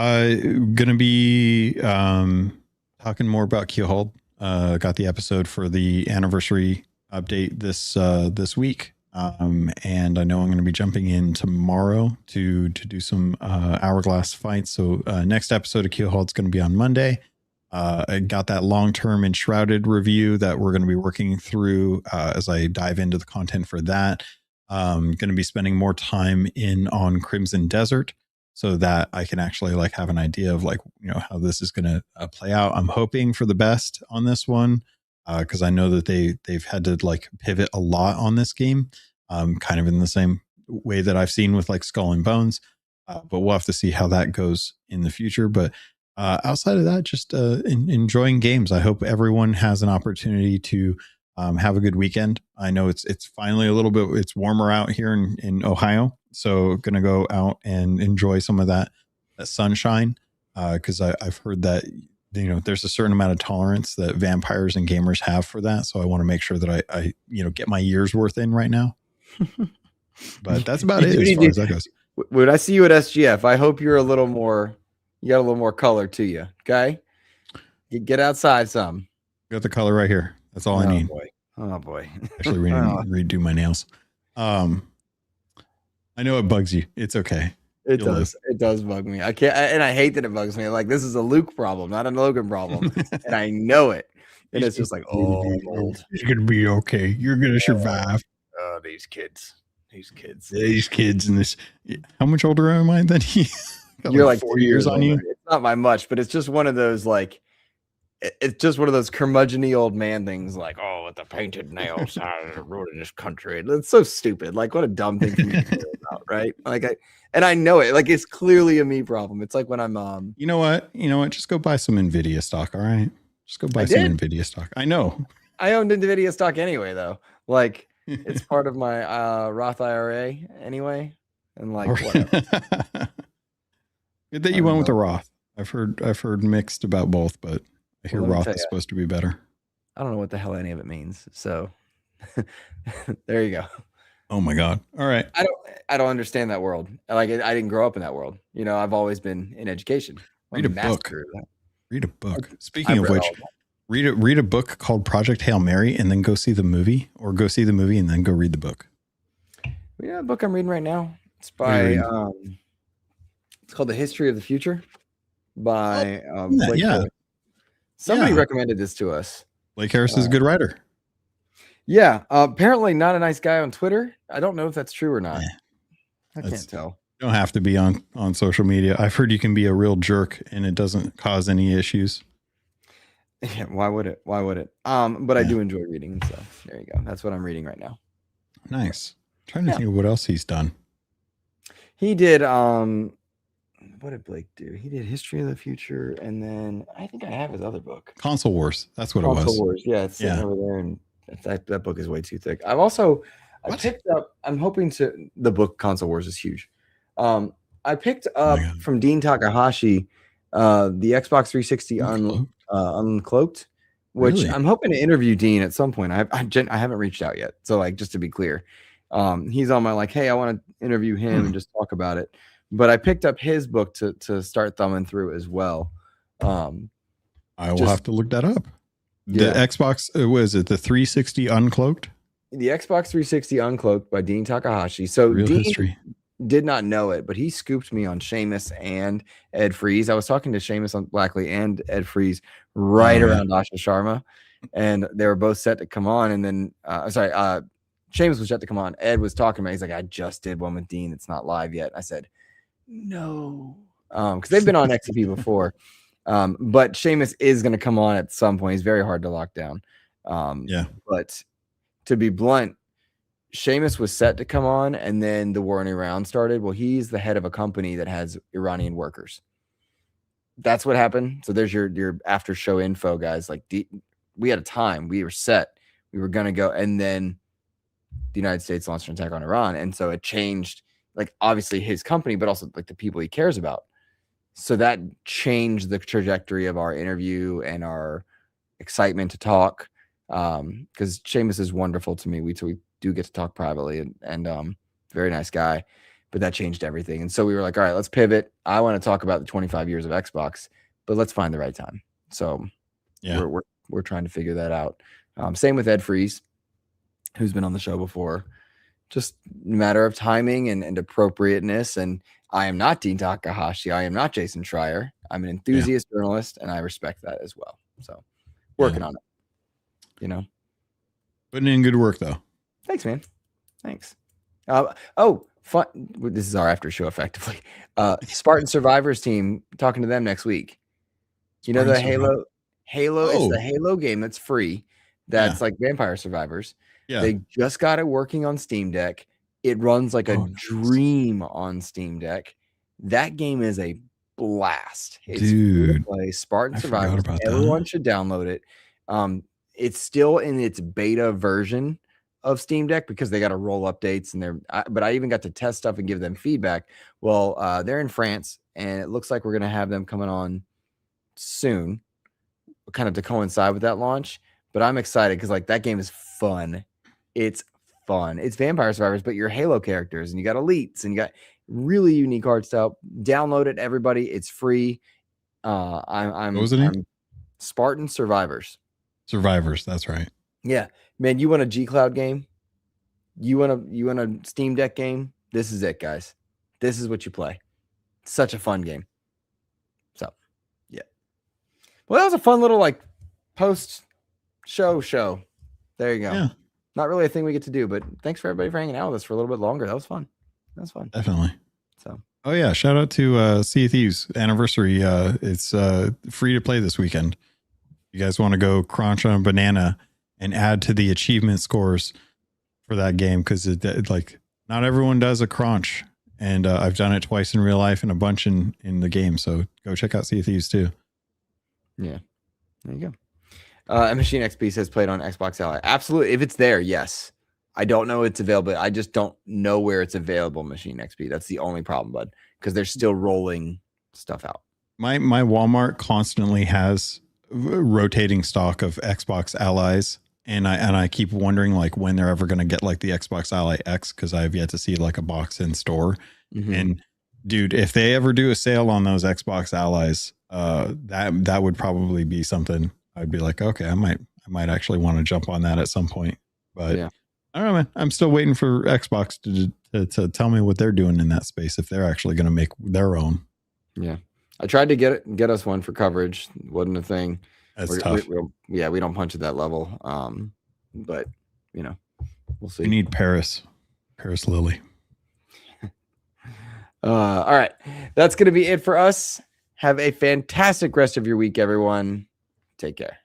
Gonna be talking more about Handheld. Got the episode for the anniversary update this week. And I know I'm going to be jumping in tomorrow to do some hourglass fights. So next episode of Handheld is going to be on Monday. I got that long-term Enshrouded review that we're going to be working through as I dive into the content for that. Going to be spending more time on Crimson Desert so that I can actually like have an idea of like, how this is going to play out. I'm hoping for the best on this one because I know that they've had to like pivot a lot on this game, kind of in the same way that I've seen with like Skull and Bones. But we'll have to see how that goes in the future. But outside of that, just enjoying games. I hope everyone has an opportunity to have a good weekend. I know it's finally it's warmer out here in Ohio. So going to go out and enjoy some of that sunshine because I've heard that, there's a certain amount of tolerance that vampires and gamers have for that. So I want to make sure that I get my year's worth in right now. But that's about it as far as that goes. When I see you at SGF, I hope you're you got a little more color to you. Okay. Get outside some. Got the color right here. That's all I need. Oh boy. Actually redo my nails. I know it bugs you. It's okay. It does. It does bug me. I can't, and I hate that it bugs me. Like this is a Luke problem, not a Logan problem, and I know it. And it's just like, oh, I'm old. It's gonna be okay. You're gonna survive. Oh, these kids, and this. How much older am I than he? You're like 4 years on you. It's not by much, but it's just one of those like. It's just one of those curmudgeon-y old man things, like, oh, with the painted nails, I ruled in this country. It's so stupid. Like, what a dumb thing to be about, right? Like, I know it. Like, it's clearly a me problem. It's like when I'm You know what? Just go buy some Nvidia stock. All right, just go buy some Nvidia stock. I know. I owned Nvidia stock anyway, though. Like, it's part of my Roth IRA anyway, and like, whatever. Good that you went with the Roth. I've heard mixed about both, but. I hear Roth is supposed to be better. I don't know what the hell any of it means. So there you go. Oh my God. All right. I don't understand that world. Like I didn't grow up in that world. I've always been in education. Read a book. Read a book. Speaking of which, read a book called Project Hail Mary and then go see the movie, or go see the movie and then go read the book. Yeah, a book I'm reading right now. It's by it's called The History of the Future by Blake Harris. Somebody recommended this to us. Blake Harris is a good writer. Yeah. Apparently not a nice guy on Twitter. I don't know if that's true or not. I can't tell. You don't have to be on social media. I've heard you can be a real jerk and it doesn't cause any issues. Yeah, why would it? But I do enjoy reading. So there you go. That's what I'm reading right now. Nice. I'm trying to think of what else he's done. He did what did Blake do? He did History of the Future, and then I think I have his other book, Console Wars. That's what it was. Console Wars. Yeah, it's sitting over there, and that book is way too thick. I picked up. I'm hoping to. The book Console Wars is huge. I picked up from Dean Takahashi, the Xbox 360 Uncloaked, which I'm hoping to interview Dean at some point. I haven't reached out yet, so like just to be clear, he's on my like, hey, I want to interview him and just talk about it. but I picked up his book to start thumbing through as well. I will have to look that up. The Xbox, was it the 360 Uncloaked? The Xbox 360 Uncloaked by Dean Takahashi. So Real Dean history. did not know it, but he scooped me on Seamus and Ed Freeze. I was talking to Seamus on Blackley and Ed Freeze around Asha Sharma, and they were both set to come on. And then, Seamus was set to come on. Ed was talking about. He's like, I just did one with Dean. It's not live yet. I said, no, because they've been on XEP before. But Seamus is going to come on at some point. He's very hard to lock down. But to be blunt, Seamus was set to come on, and then the war in Iran started. Well, he's the head of a company that has Iranian workers. That's what happened. So there's your after show info, guys. Like we had a time, we were set, we were gonna go, and then the United States launched an attack on Iran, and so it changed, like obviously his company, but also like the people he cares about. So that changed the trajectory of our interview and our excitement to talk. Because Seamus is wonderful to me. We do get to talk privately, and very nice guy, but that changed everything. And so we were like, all right, let's pivot. I want to talk about the 25 years of Xbox, but let's find the right time. So we're trying to figure that out. Same with Ed Freeze, who's been on the show before. Just a matter of timing and appropriateness. And I am not Dean Takahashi. I am not Jason Schreier. I'm an enthusiast journalist, and I respect that as well. So working on it. You know, putting in good work though. Thanks, man. Thanks. Fun. This is our after show, effectively. Spartan Survivors team. Talking to them next week. You know, the Halo. It's the Halo game that's free. That's like Vampire Survivors. Yeah. They just got it working on Steam Deck. It runs like a dream on Steam Deck. That game is a blast. It's free to play. Spartan Survivors. Everyone should download it. It's still in its beta version of Steam Deck because they got to roll updates, and but I even got to test stuff and give them feedback. Well, they're in France, and it looks like we're going to have them coming on soon, kind of to coincide with that launch. But I'm excited because like that game is fun. It's fun. It's Vampire Survivors, but you're Halo characters, and you got elites, and you got really unique art style. Download it, everybody. It's free. What was the name? Spartan Survivors. Survivors, that's right. Yeah, man, you want a G Cloud game? You want a Steam Deck game? This is it, guys. This is what you play. It's such a fun game. So, yeah. Well, that was a fun little like post show. There you go. Yeah. Not really a thing we get to do, but thanks for everybody for hanging out with us for a little bit longer. That was fun. Definitely. So. Oh yeah, shout out to Sea of Thieves anniversary. It's free to play this weekend. You guys want to go crunch on a banana and add to the achievement scores for that game, because it like not everyone does a crunch, and I've done it twice in real life and a bunch in the game. So go check out Sea of Thieves too. Yeah, there you go. And Machine XP says played on Xbox Ally. Absolutely, if it's there, yes. I don't know it's available. I just don't know where it's available. Machine XP. That's the only problem, bud, because they're still rolling stuff out. My Walmart constantly has rotating stock of Xbox Allies, and I keep wondering like when they're ever going to get like the Xbox Ally X, because I've yet to see like a box in store. And dude, if they ever do a sale on those Xbox Allies, that would probably be something I'd be like, okay, I might actually want to jump on that at some point. But yeah. I don't know, man. I'm still waiting for Xbox to tell me what they're doing in that space, if they're actually going to make their own. Yeah. I tried to get us one for coverage. Wasn't a thing. That's tough. We don't punch at that level. But you know, we'll see. We need Paris Lily. All right. That's going to be it for us. Have a fantastic rest of your week, everyone. Take care.